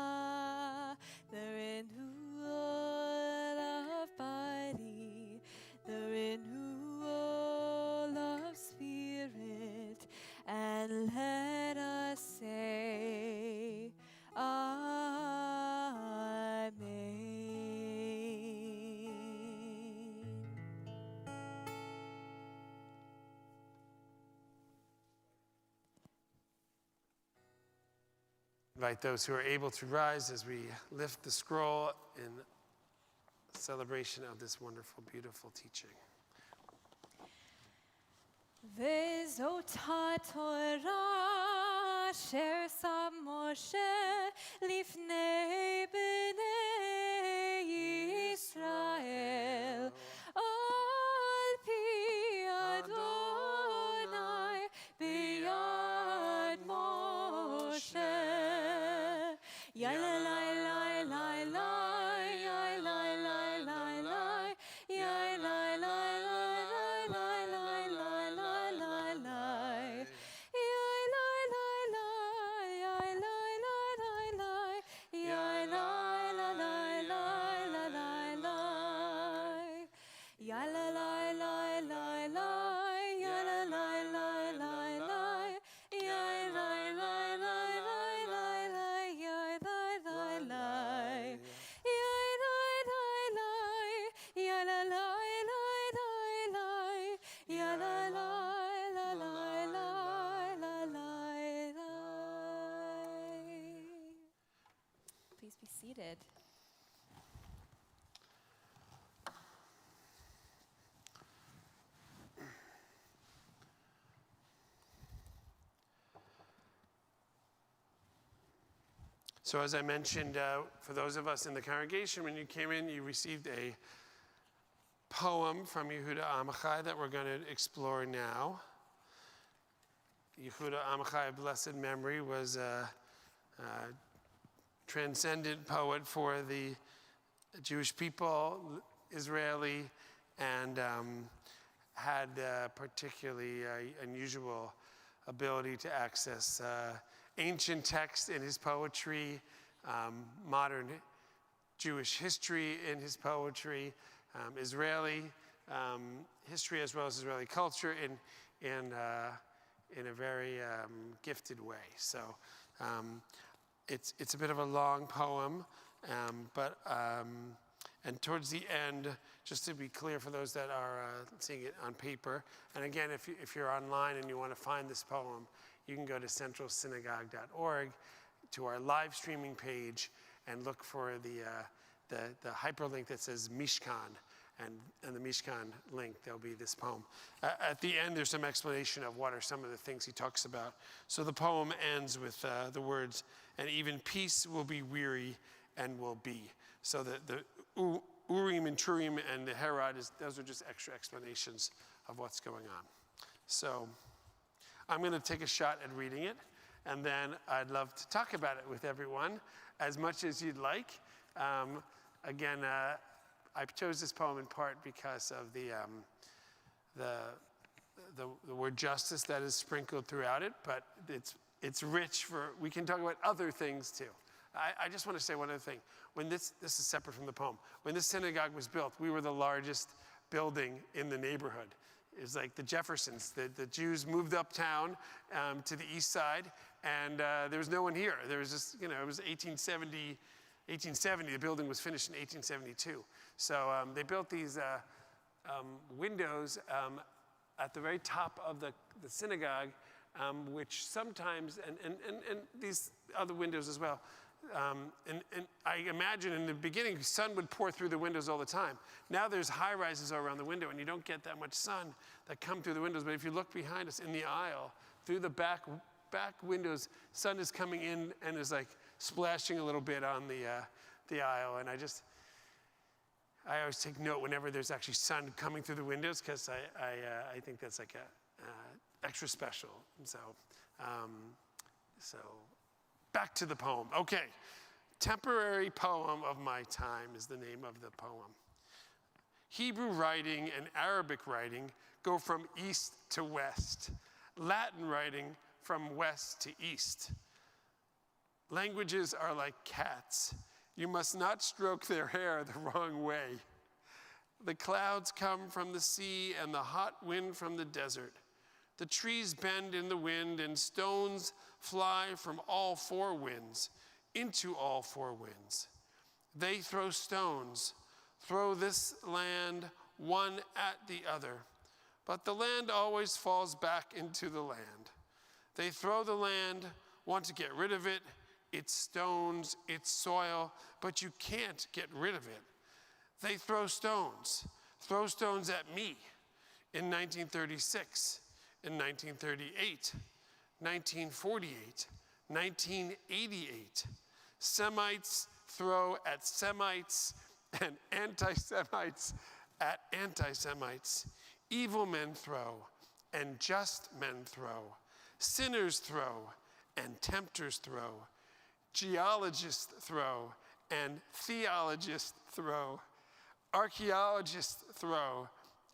the renewal of body, the renewal of spirit, and let us say, Amen. Invite those who are able to rise as we lift the scroll in celebration of this wonderful, beautiful teaching. וזאתה תורה אשר שם משה לפני בני ישראל על פי אדוני ביד משה. Please be seated. So as I mentioned, for those of us in the congregation, when you came in, you received a poem from Yehuda Amichai that we're going to explore now. Yehuda Amichai, of blessed memory, was a transcendent poet for the Jewish people, Israeli, and had particularly unusual ability to access ancient text in his poetry, modern Jewish history in his poetry, Israeli history as well as Israeli culture in a very gifted way. So it's a bit of a long poem, and towards the end, just to be clear for those that are seeing it on paper, and again, if you're online and you want to find this poem, you can go to centralsynagogue.org to our live streaming page and look for the hyperlink that says Mishkan, and the Mishkan link, there'll be this poem. At the end, there's some explanation of what are some of the things he talks about. So the poem ends with the words, "And even peace will be weary and will be." So the Urim and Turim and the Herod, those are just extra explanations of what's going on. So I'm going to take a shot at reading it, and then I'd love to talk about it with everyone as much as you'd like. Again, I chose this poem in part because of the word justice that is sprinkled throughout it, but it's rich we can talk about other things too. I just want to say one other thing. When this is separate from the poem. When this synagogue was built, we were the largest building in the neighborhood. It was like the Jeffersons. The Jews moved uptown to the east side, and there was no one here. There was just, it was 1870. The building was finished in 1872. So they built these windows at the very top of the synagogue, which sometimes, and these other windows as well. And I imagine in the beginning, sun would pour through the windows all the time. Now there's high rises all around the window, and you don't get that much sun that come through the windows. But if you look behind us in the aisle, through the back windows, sun is coming in and is like splashing a little bit on the aisle. And I always take note whenever there's actually sun coming through the windows, because I think that's like a extra special. And so back to the poem. Okay, Temporary Poem of My Time is the name of the poem. Hebrew writing and Arabic writing go from east to west. Latin writing from west to east. Languages are like cats. You must not stroke their hair the wrong way. The clouds come from the sea and the hot wind from the desert. The trees bend in the wind and stones fly from all four winds into all four winds. They throw stones, throw this land one at the other, but the land always falls back into the land. They throw the land, want to get rid of it, its stones, its soil, but you can't get rid of it. They throw stones at me in 1936, in 1938, 1948, 1988. Semites throw at Semites and anti-Semites at anti-Semites. Evil men throw and just men throw. Sinners throw and tempters throw. Geologists throw and theologists throw. Archaeologists throw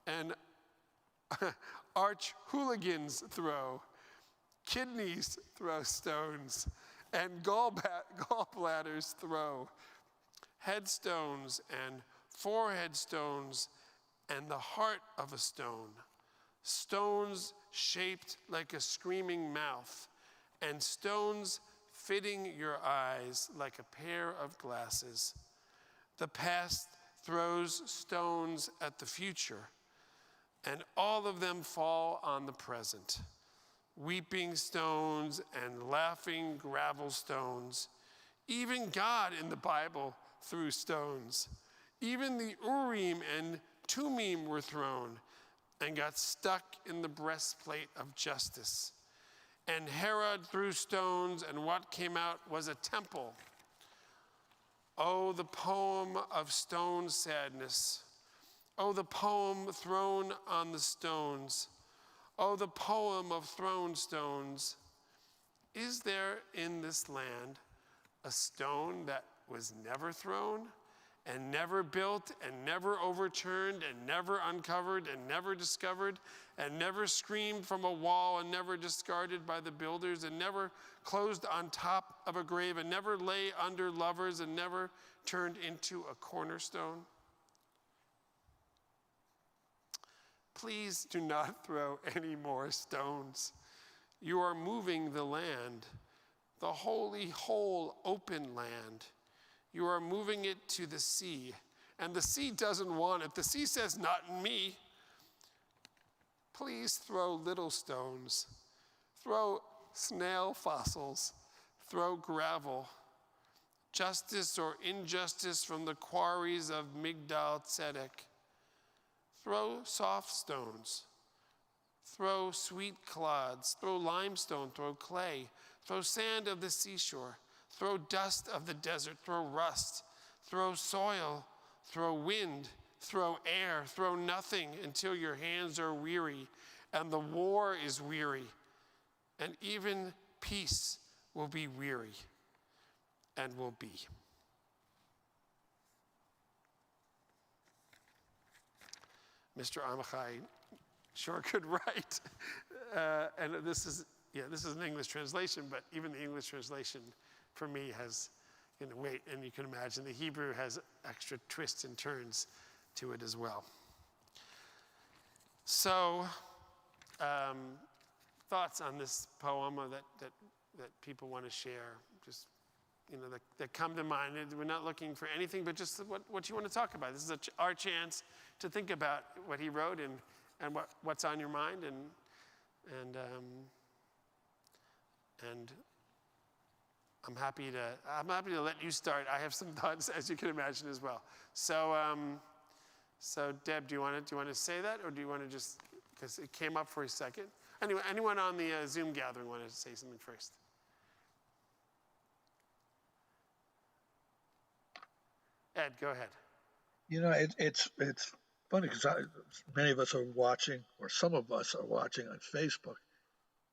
and arch hooligans throw. Kidneys throw stones and gallbladders throw. Headstones and forehead stones and the heart of a stone. Stones shaped like a screaming mouth, and stones fitting your eyes like a pair of glasses. The past throws stones at the future, and all of them fall on the present. Weeping stones and laughing gravel stones. Even God in the Bible threw stones. Even the Urim and Tumim were thrown and got stuck in the breastplate of justice. And Herod threw stones, and what came out was a temple. Oh, the poem of stone sadness. Oh, the poem thrown on the stones. Oh, the poem of thrown stones. Is there in this land a stone that was never thrown and never built and never overturned and never uncovered and never discovered and never screamed from a wall and never discarded by the builders and never closed on top of a grave and never lay under lovers and never turned into a cornerstone? Please do not throw any more stones. You are moving the land, the holy, whole, open land. You are moving it to the sea, and the sea doesn't want it. The sea says, not in me. Please throw little stones. Throw snail fossils. Throw gravel. Justice or injustice from the quarries of Migdal Tzedek. Throw soft stones. Throw sweet clods. Throw limestone. Throw clay. Throw sand of the seashore. Throw dust of the desert. Throw rust. Throw soil. Throw wind. Throw air. Throw nothing until your hands are weary and the war is weary. And even peace will be weary and will be. Mr. Amichai sure could write. And this is an English translation, but even the English translation for me has weight, and you can imagine the Hebrew has extra twists and turns to it as well. So, thoughts on this poem that people want to share, just that come to mind. We're not looking for anything, but just what you want to talk about. This is our chance to think about what he wrote and what's on your mind, and I'm happy to let you start. I have some thoughts, as you can imagine, as well. So Deb, do you want to say that, or do you want to just, because it came up for a second? Anyway, anyone on the Zoom gathering want to say something first? Ed, go ahead. It's funny because many of us are watching, or some of us are watching on Facebook,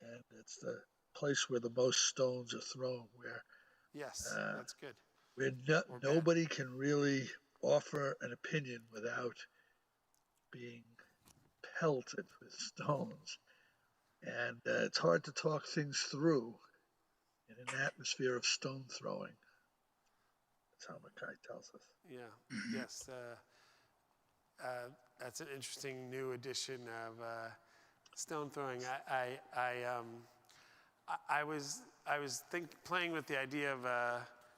and it's the place where the most stones are thrown, where yes, that's good. Where nobody can really offer an opinion without being pelted with stones, and it's hard to talk things through in an atmosphere of stone throwing. That's how Mackay tells us. Yeah. Yes. That's an interesting new edition of stone throwing. I was playing with the idea of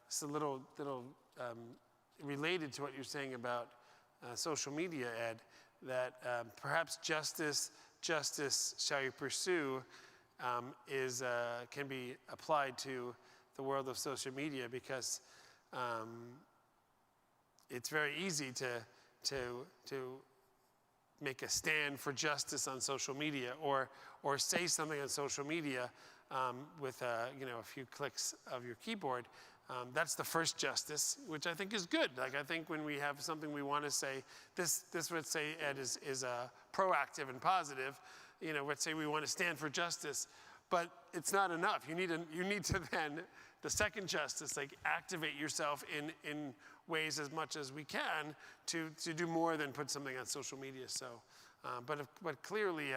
it's a little related to what you're saying about social media, Ed, that perhaps justice shall you pursue can be applied to the world of social media, because it's very easy to make a stand for justice on social media, or say something on social media with a few clicks of your keyboard. That's the first justice, which I think is good. Like, I think when we have something we want to say, this would say, Ed, is proactive and positive. Let's say we want to stand for justice, but it's not enough. You need to then, the second justice, like, activate yourself in ways as much as we can to do more than put something on social media. So, but clearly,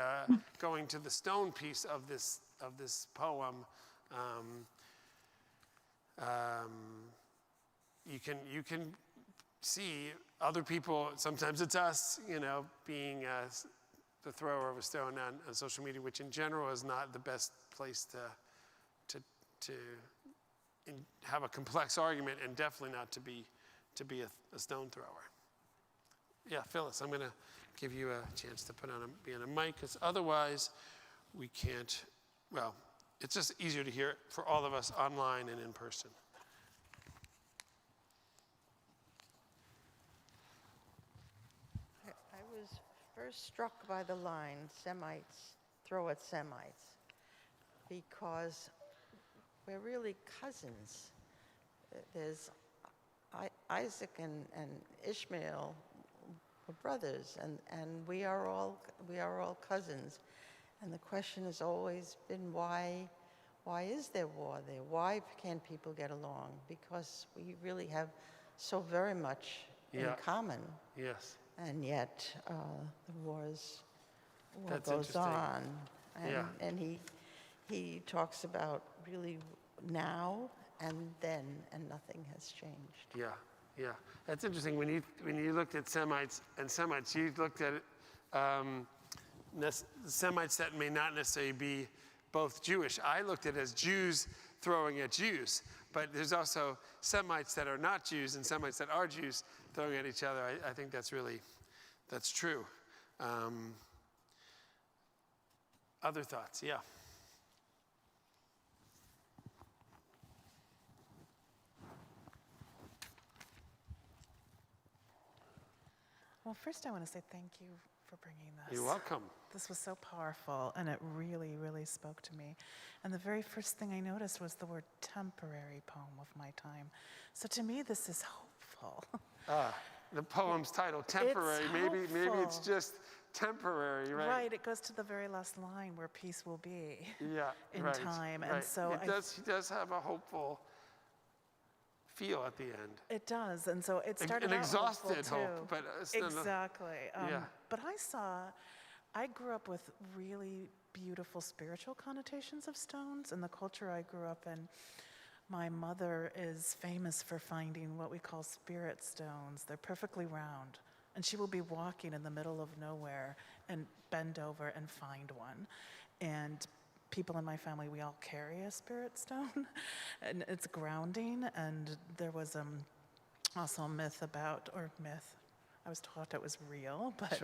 going to the stone piece of this poem, you can see other people. Sometimes it's us, being the thrower of a stone on social media, which in general is not the best place to have a complex argument, and definitely not to be a stone thrower. Yeah, Phyllis, I'm going to give you a chance to be on a mic, because otherwise we can't. Well, it's just easier to hear it for all of us online and in person. I was first struck by the line, Semites throw at Semites, because we're really cousins. There's Isaac and Ishmael were brothers, and we are all cousins. And the question has always been, why is there war there? Why can't people get along? Because we really have so very much in common. Yes. And yet the war goes on. And he talks about really now and then, and nothing has changed. Yeah. That's interesting. When you looked at Semites, you looked at Semites that may not necessarily be both Jewish. I looked at it as Jews throwing at Jews, but there's also Semites that are not Jews and Semites that are Jews throwing at each other. I think that's true. Other thoughts? Yeah. Well, first I want to say thank you for bringing this. You're welcome. This was so powerful, and it really, really spoke to me. And the very first thing I noticed was the word temporary poem of my time. So to me, this is hopeful. The poem's title, Temporary. It's maybe it's just temporary, right? Right, it goes to the very last line, where peace will be in time. Right. And so he does have a hopeful feel at the end. It does, and so it started an out exhausted hopeful hope, too. but exactly. But I grew up with really beautiful spiritual connotations of stones. In the culture I grew up in, my mother is famous for finding what we call spirit stones. They're perfectly round, and she will be walking in the middle of nowhere and bend over and find one. And people in my family, we all carry a spirit stone, and it's grounding. And there was also a myth, I was taught it was real, but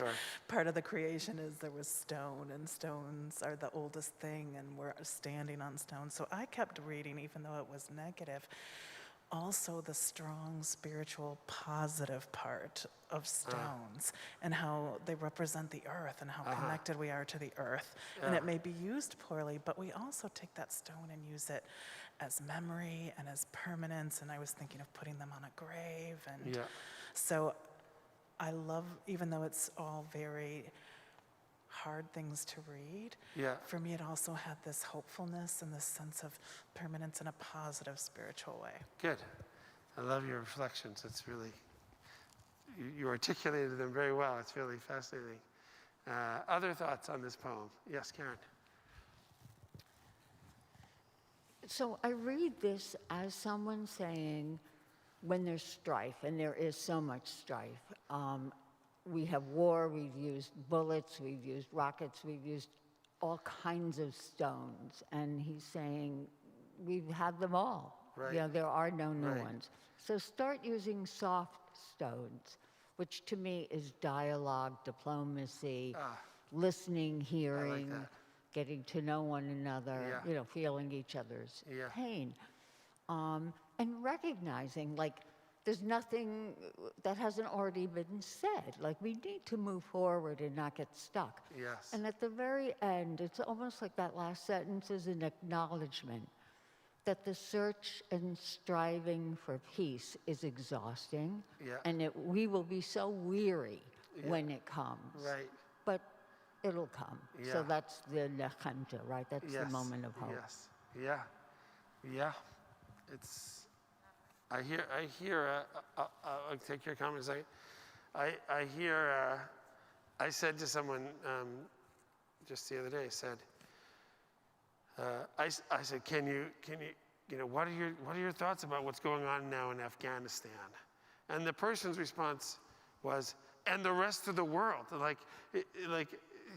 part of the creation is there was stone, and stones are the oldest thing, and we're standing on stones. So I kept reading, even though it was negative, also the strong spiritual positive part of stones, and how they represent the earth, and how connected we are to the earth. And it may be used poorly, but we also take that stone and use it as memory and as permanence. And I was thinking of putting them on a grave. And so I love, even though it's all very hard things to read, for me it also had this hopefulness and this sense of permanence in a positive spiritual way. Good. I love your reflections. It's really, you articulated them very well. It's really fascinating. Other thoughts on this poem? Yes, Karen. So I read this as someone saying, when there's strife, and there is so much strife, we have war, we've used bullets, we've used rockets, we've used all kinds of stones. And he's saying, we've had them all. Right. There are no new ones. So start using soft stones, which to me is dialogue, diplomacy, listening, hearing, getting to know one another, feeling each other's pain. and recognizing, like, there's nothing that hasn't already been said. Like, we need to move forward and not get stuck. Yes. And at the very end, it's almost like that last sentence is an acknowledgement that the search and striving for peace is exhausting, and we will be so weary when it comes. Right. But it'll come. Yeah. So that's the nechemta, right? That's the moment of hope. Yes. Yeah. Yeah. It's. I hear. I'll take your comments. I hear. I said to someone just the other day. I said, can you what are your thoughts about what's going on now in Afghanistan? And the person's response was, and the rest of the world.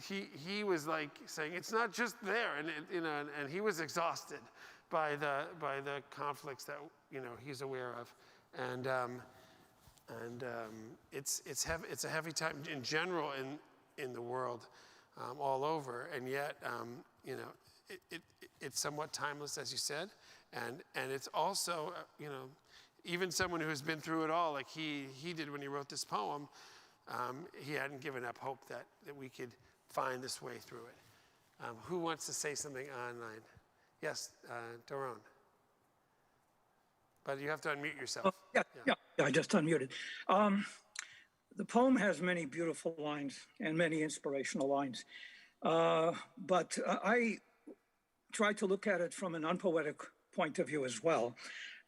He was like saying it's not just there, and he was exhausted by the conflicts that he's aware of, and it's a heavy time in general in the world, all over, and yet it's somewhat timeless, as you said, and it's also even someone who has been through it all, like he did when he wrote this poem, he hadn't given up hope that we could find this way through it. Who wants to say something online? Yes, Doron. But you have to unmute yourself. Yeah, I just unmuted. The poem has many beautiful lines and many inspirational lines. But I tried to look at it from an unpoetic point of view as well.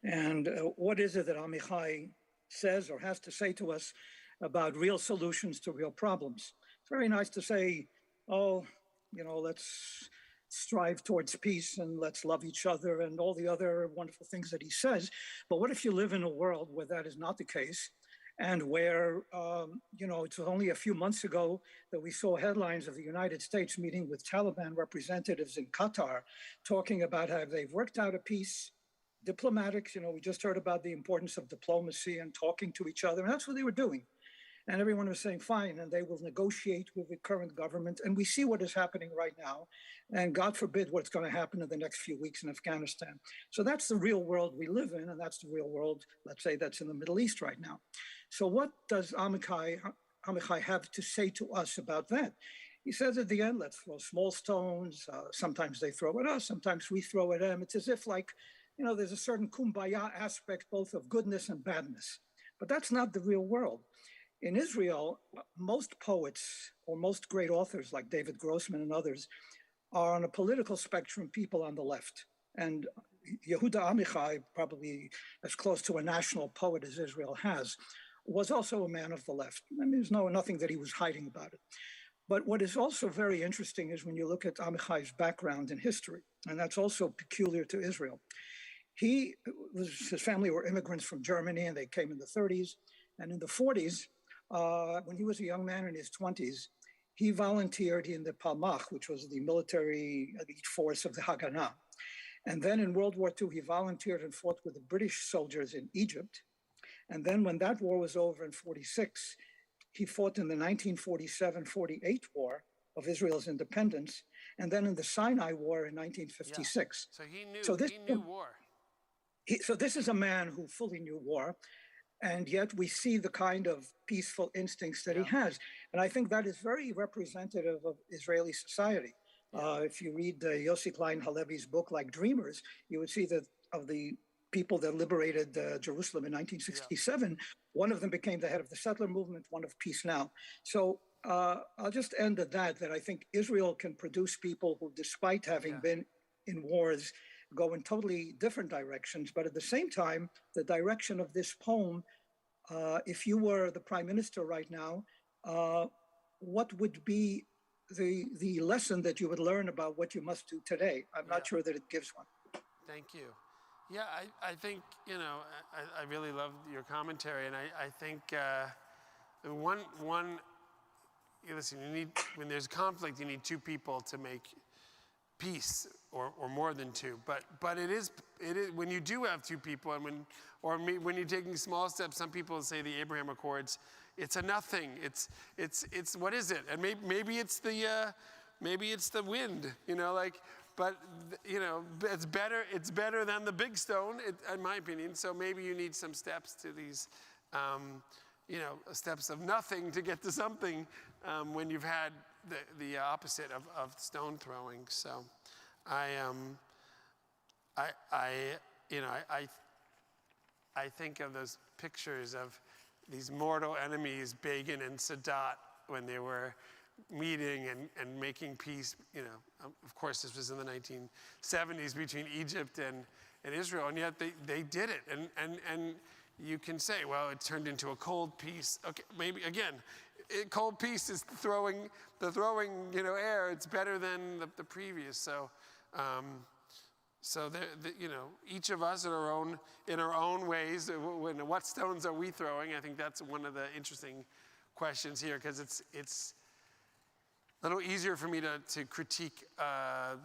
And what is it that Amichai says or has to say to us about real solutions to real problems? It's very nice to say, let's strive towards peace and let's love each other and all the other wonderful things that he says. But what if you live in a world where that is not the case, and where, it's only a few months ago that we saw headlines of the United States meeting with Taliban representatives in Qatar, talking about how they've worked out a peace, diplomatics, we just heard about the importance of diplomacy and talking to each other, and that's what they were doing. And everyone was saying, fine, and they will negotiate with the current government. And we see what is happening right now. And God forbid what's going to happen in the next few weeks in Afghanistan. So that's the real world we live in. And that's the real world, let's say, that's in the Middle East right now. So what does Amichai have to say to us about that? He says at the end, let's throw small stones. Sometimes they throw at us. Sometimes we throw at them. It's as if there's a certain kumbaya aspect, both of goodness and badness. But that's not the real world. In Israel, most poets or most great authors like David Grossman and others are on a political spectrum people on the left. And Yehuda Amichai, probably as close to a national poet as Israel has, was also a man of the left. I mean, there's nothing that he was hiding about it. But what is also very interesting is when you look at Amichai's background in history, and that's also peculiar to Israel. His family were immigrants from Germany, and they came in the 30s. And in the 40s, when he was a young man in his 20s, he volunteered in the Palmach, which was the military elite force of the Haganah. And then in World War II, he volunteered and fought with the British soldiers in Egypt. And then when that war was over in 46, he fought in the 1947-48 war of Israel's independence, and then in the Sinai War in 1956. Yeah. So he knew war. So this is a man who fully knew war. And yet we see the kind of peaceful instincts that he has. And I think that is very representative of Israeli society. If you read Yossi Klein Halevi's book, like Dreamers, you would see that of the people that liberated Jerusalem in 1967, one of them became the head of the settler movement, one of Peace Now. So I'll just end at that I think Israel can produce people who, despite having been in wars, go in totally different directions. But at the same time, the direction of this poem, if you were the prime minister right now, what would be the lesson that you would learn about what you must do today? I'm not sure that it gives one. Thank you. Yeah, I think, I really love your commentary. And I think listen, when there's conflict, you need two people to make peace, or more than two. But it is when you do have two people, and when you're taking small steps, some people say the Abraham Accords, it's a nothing. It's what is it? And maybe it's the wind. you know, it's better than the big stone, in my opinion. So maybe you need some steps to these, you know, steps of nothing to get to something when you've had the opposite of stone throwing. So I think of those pictures of these mortal enemies, Begin and Sadat, when they were meeting and making peace. You know, of course, this was in the 1970s between Egypt and Israel, and yet they did it. And you can say, well, it turned into a cold peace. Okay, maybe again, cold peace is throwing, you know, air. It's better than the previous. So. So you know, each of us in our own ways. What stones are we throwing? I think that's one of the interesting questions here, because it's a little easier for me to critique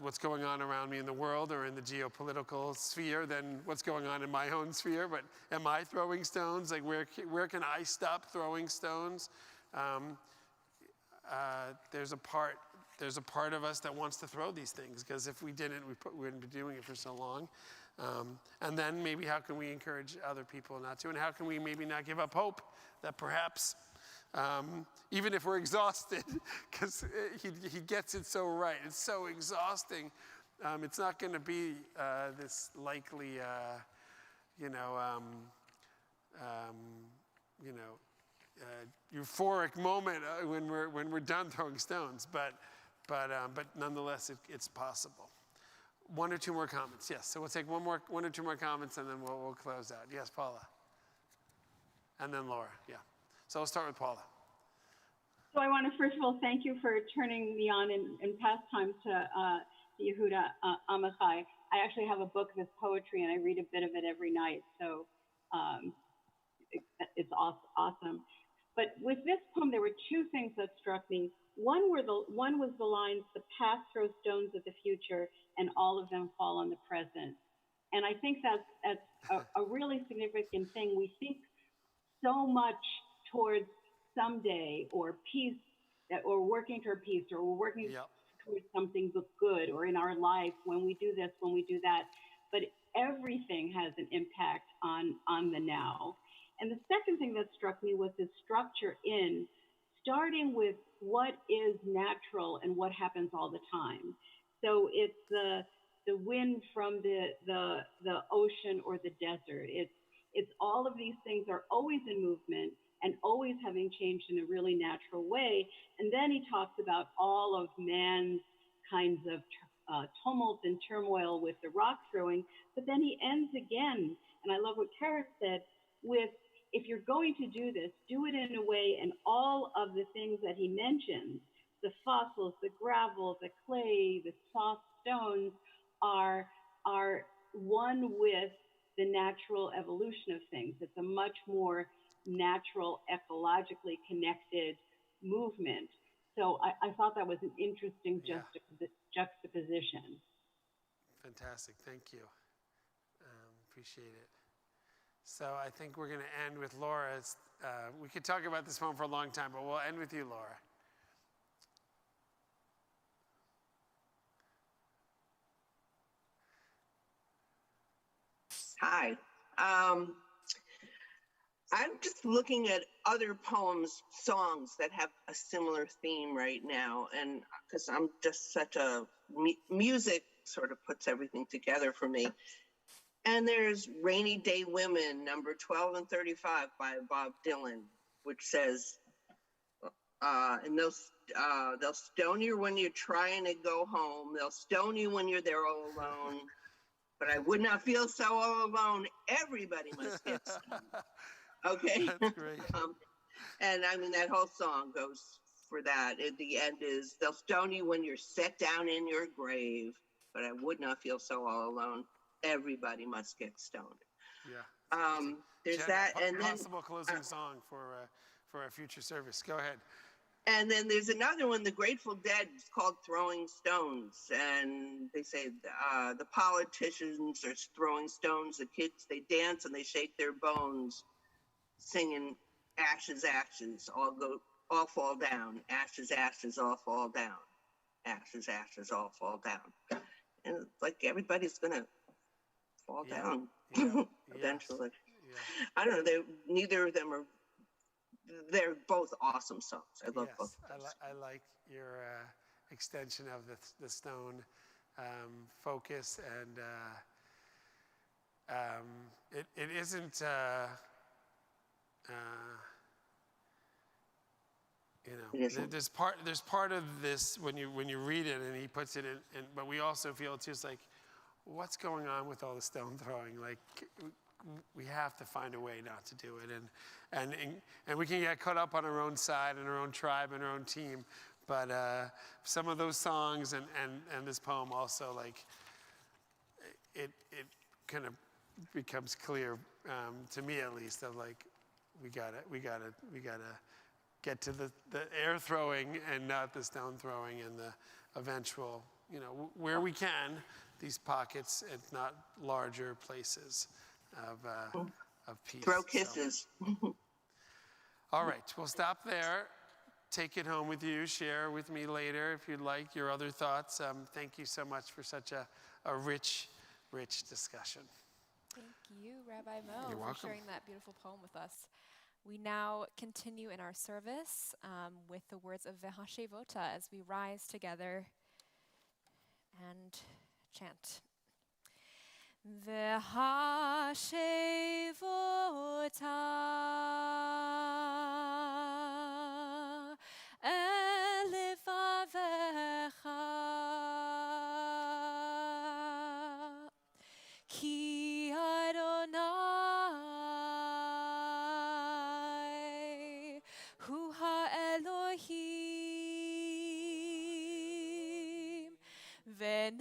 what's going on around me in the world or in the geopolitical sphere than what's going on in my own sphere. But am I throwing stones? Like where can I stop throwing stones? There's a part of us that wants to throw these things, because if we didn't, we wouldn't be doing it for so long. And then maybe how can we encourage other people not to? And how can we maybe not give up hope that perhaps, even if we're exhausted, because he gets it so right, it's so exhausting, it's not going to be this likely, euphoric moment when we're done throwing stones, but nonetheless, it's possible. One or two more comments. Yes, so we'll take one or two more comments, and then we'll close out. Yes, Paula. And then Laura, yeah. So we'll start with Paula. So I want to first of all thank you for turning me on in past times to Yehuda Amichai. I actually have a book of his poetry, and I read a bit of it every night, so it's awesome. But with this poem, there were two things that struck me. One was the lines, "The past throws stones at the future, and all of them fall on the present." And I think that's a really significant thing. We think so much towards someday, or peace, or working toward peace, or we're working towards something good, or in our life when we do this, when we do that. But everything has an impact on the now. And the second thing that struck me was the structure in starting with what is natural and what happens all the time. So it's the wind from the ocean or the desert. It's all of these things are always in movement and always having changed in a really natural way. And then he talks about all of man's kinds of tumult and turmoil with the rock throwing, but then he ends again, and I love what Karen said, with, if you're going to do this, do it in a way, and all of the things that he mentions, the fossils, the gravel, the clay, the soft stones, are one with the natural evolution of things. It's a much more natural, ecologically connected movement. So I thought that was an interesting juxtaposition. Fantastic, thank you. Appreciate it. So I think we're going to end with Laura. We could talk about this poem for a long time, but we'll end with you, Laura. Hi. I'm just looking at other poems, songs that have a similar theme right now, and because I'm just such a music sort of puts everything together for me. And there's Rainy Day Women, number 12 and 35 by Bob Dylan, which says, and they'll stone you when you're trying to go home. They'll stone you when you're there all alone. But I would not feel so all alone. Everybody must get stoned. Okay? That's great. And I mean, that whole song goes for that. At the end is, they'll stone you when you're set down in your grave. But I would not feel so all alone. Everybody must get stoned. Yeah. There's Jen, that, and then possible closing song for a future service. Go ahead. And then there's another one, the Grateful Dead, it's called Throwing Stones. And they say the politicians are throwing stones, the kids, they dance and they shake their bones, singing ashes, ashes, all fall down. Ashes, ashes, all fall down. Ashes, ashes, all fall down. and it's like everybody's gonna fall down eventually. Yeah. I don't know. Neither of them are. They're both awesome songs. I love both of those. I like your extension of the stone focus, and it isn't. There's part of this when you read it, and he puts it in, but we also feel it's just like, what's going on with all the stone throwing? Like, we have to find a way not to do it, and we can get caught up on our own side and our own tribe and our own team, but some of those songs and this poem also, like, it kind of becomes clear to me at least, of like, we gotta get to the air throwing and not the stone throwing, and the eventual, where we can, these pockets, if not larger places of peace. Throw kisses. So. All right, we'll stop there. Take it home with you. Share with me later, if you'd like, your other thoughts. Thank you so much for such a rich discussion. Thank you, Rabbi Mo, You're welcome. for sharing that beautiful poem with us. We now continue in our service with the words of V'hashevota as we rise together and chant. V'hashevota el levavecha ki Adonai hu ha'Elohim v'nemar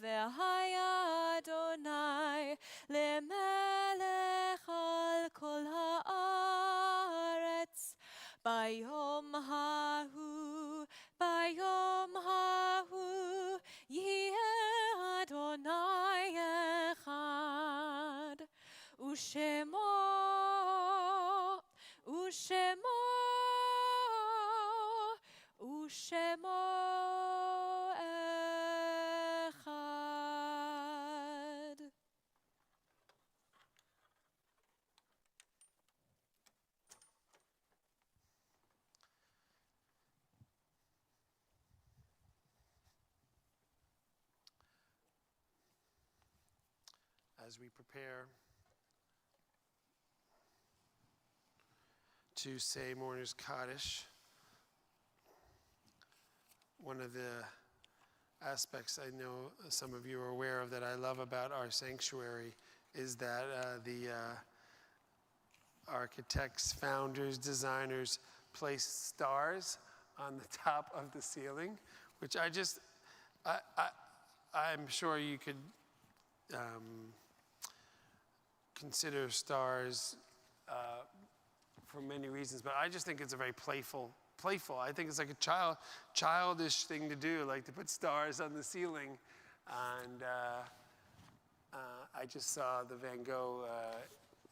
v'haya Adonai lemelech al kol ha'aretz bayom hahu yeh Adonai echad u'shemo echad. As we prepare to say Mourner's Kaddish, one of the aspects I know some of you are aware of that I love about our sanctuary is that the architects, founders, designers place stars on the top of the ceiling, which I'm sure you could consider stars for many reasons, but I just think it's a very playful. I think it's like a childish thing to do, like to put stars on the ceiling. And I just saw the Van Gogh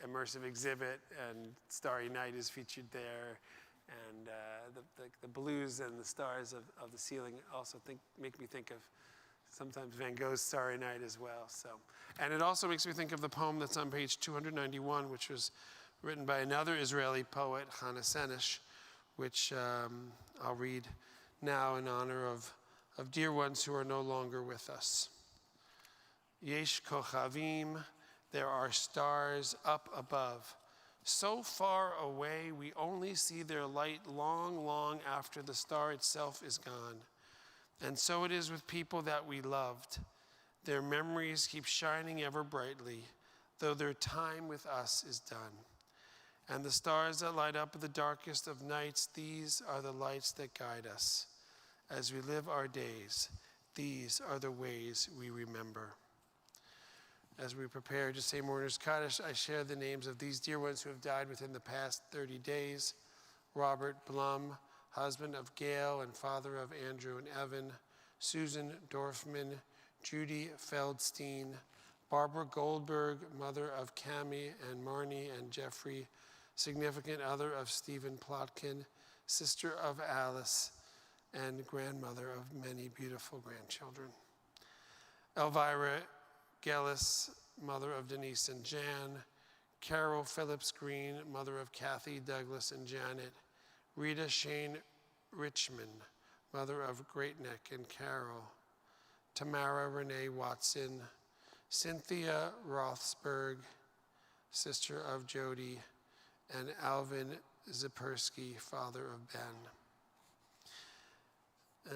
immersive exhibit, and Starry Night is featured there. And the blues and the stars of the ceiling also make me think of sometimes Van Gogh's Starry Night as well. So, and it also makes me think of the poem that's on page 291, which was written by another Israeli poet, Hannah Senesh, which I'll read now in honor of dear ones who are no longer with us. Yesh kochavim, there are stars up above. So far away, we only see their light long, long after the star itself is gone. And so it is with people that we loved. Their memories keep shining ever brightly, though their time with us is done. And the stars that light up the darkest of nights, these are the lights that guide us. As we live our days, these are the ways we remember. As we prepare to say Mourner's Kaddish, I share the names of these dear ones who have died within the past 30 days. Robert Blum, husband of Gail and father of Andrew and Evan. Susan Dorfman, Judy Feldstein, Barbara Goldberg, mother of Cammie and Marnie and Jeffrey, significant other of Stephen Plotkin, sister of Alice, and grandmother of many beautiful grandchildren. Elvira Gellis, mother of Denise and Jan. Carol Phillips Green, mother of Kathy, Douglas, and Janet. Rita Shane Richmond, mother of Great Neck and Carol. Tamara Renee Watson. Cynthia Rothsberg, sister of Jody, and Alvin Zipersky, father of Ben.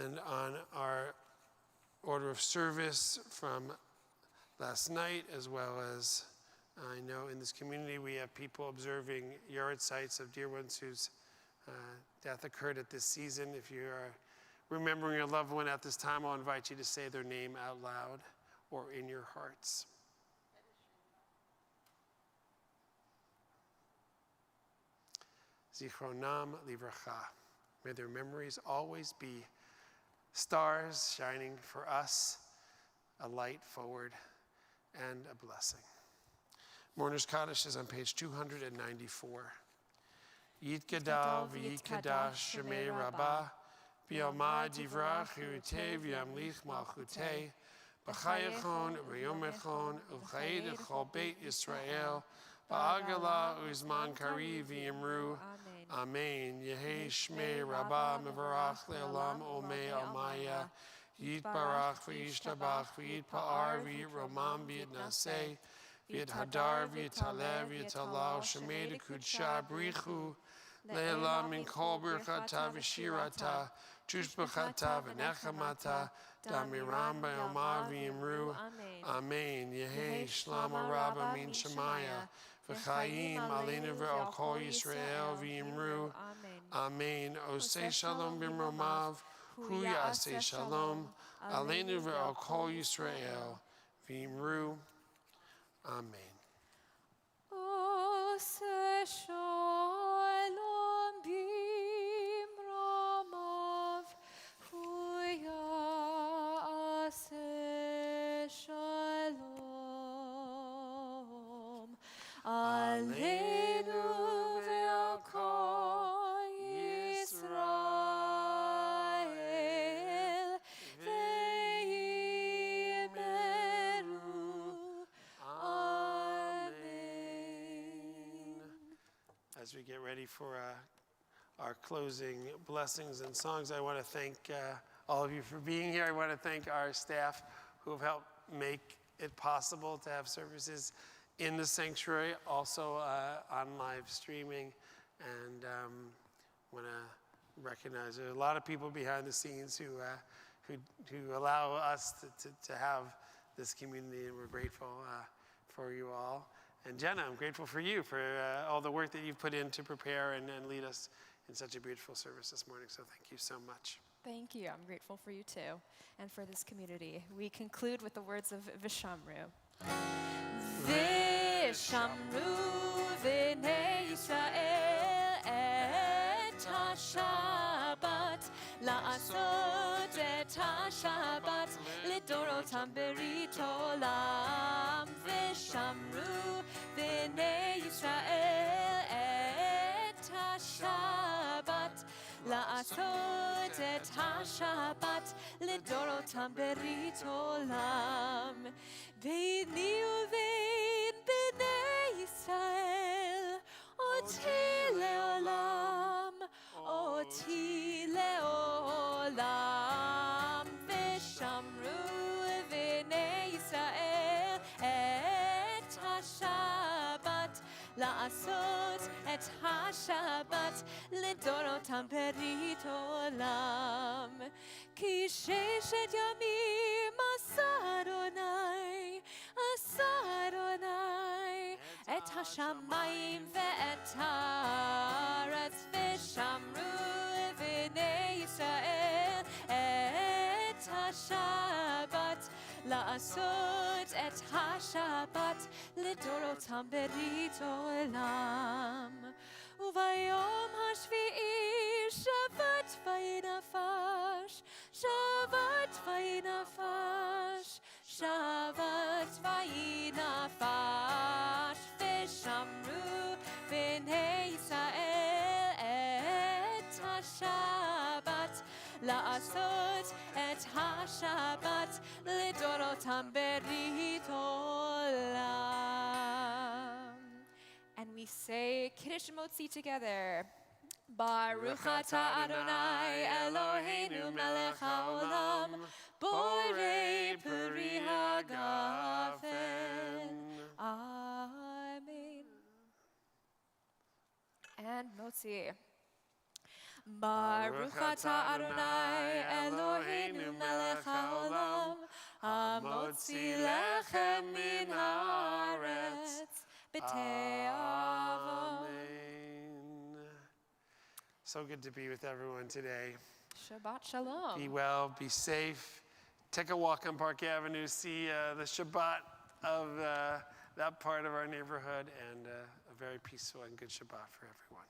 And on our order of service from last night, as well as I know in this community we have people observing yard sites of dear ones whose death occurred at this season. If you are remembering a loved one at this time, I'll invite you to say their name out loud or in your hearts. Zichronam livracha. May their memories always be stars shining for us, a light forward, and a blessing. Mourner's Kaddish is on page 294. Yitgadal v'yitkadash shemei rabbah, b'yomad divrach hirutei v'yamlich malchutei, b'chayachon v'yomechon uv'chayed echol beit Yisrael, ba'agala uzman kari v'yimru, Amen. Yehei shmei rabbah mevarach le'olam omei almaya, yitbarach v'yishtabach v'yitpa'ar v'yitromam v'yitnaseh, v'yithadar v'yitalev v'yitalal shemei d'kudsha brichu, le'elam min kol birchata v'shirata, tushbachata v'nechamata, damiram b'yomah v'yimru. Amen. Yehei shlama rabba min shemaya, v'chayim aleinu v'al kol Yisrael v'yimru. Amen. Osei shalom b'mromav, hu ya'aseh shalom, aleinu v'al kol Yisrael v'yimru. Amen. Osei shalom b'mromav, hu ya'aseh shalom, aleinu ve'al kol Yisrael ve'yimeru. Amen. As we get ready for our closing blessings and songs, I want to thank all of you for being here. I want to thank our staff who have helped make it possible to have services in the sanctuary, also on live streaming. And want to recognize there are a lot of people behind the scenes who allow us to have this community, and we're grateful for you all. And Jenna, I'm grateful for you, for all the work that you've put in to prepare and lead us in such a beautiful service this morning. So thank you so much. Thank you. I'm grateful for you too, and for this community. We conclude with the words of Vishamru. Vishamru v'nei Yisrael et ha-Shabbat, la'asot et ha-Shabbat, lidorotam berit olam. Vishamru v'nei Yisrael et ha-Shabbat, la'asot et ha-Shabbat, lidorotam berit olam. Ve'ni uvein b'nei Yisrael, oti le'olam, oti le'olam. V'shamru v'nei Yisrael et ha-Shabbat, la'asot et ha-Shabbat, lidorotam berit olam. Ki sheshet yamim asa Adonai, et hashamayim ve'et haaretz. V'shamru v'nei Yisrael et ha-Shabbat, la'asot et ha-Shabbat, lidorotam berit olam. Uvayom hashvi'i Shabbat vayinafash, Shabbat vayinafash, Shabbat vayinafash. V'shamru v'nei Yisrael et ha-Shabbat, לעשות את השבת לדורותם ברית עולם. And we say Kiddush Motzi together. Baruch atah Adonai Eloheinu melech haolam, borei peri hagafen. Amen. And Motzi. Baruch atah Adonai Eloheinu melech haolam, hamotzi lechem min haaretz b'te'avo. So good to be with everyone today. Shabbat Shalom. Be well, be safe. Take a walk on Park Avenue, see the Shabbat of that part of our neighborhood, and a very peaceful and good Shabbat for everyone.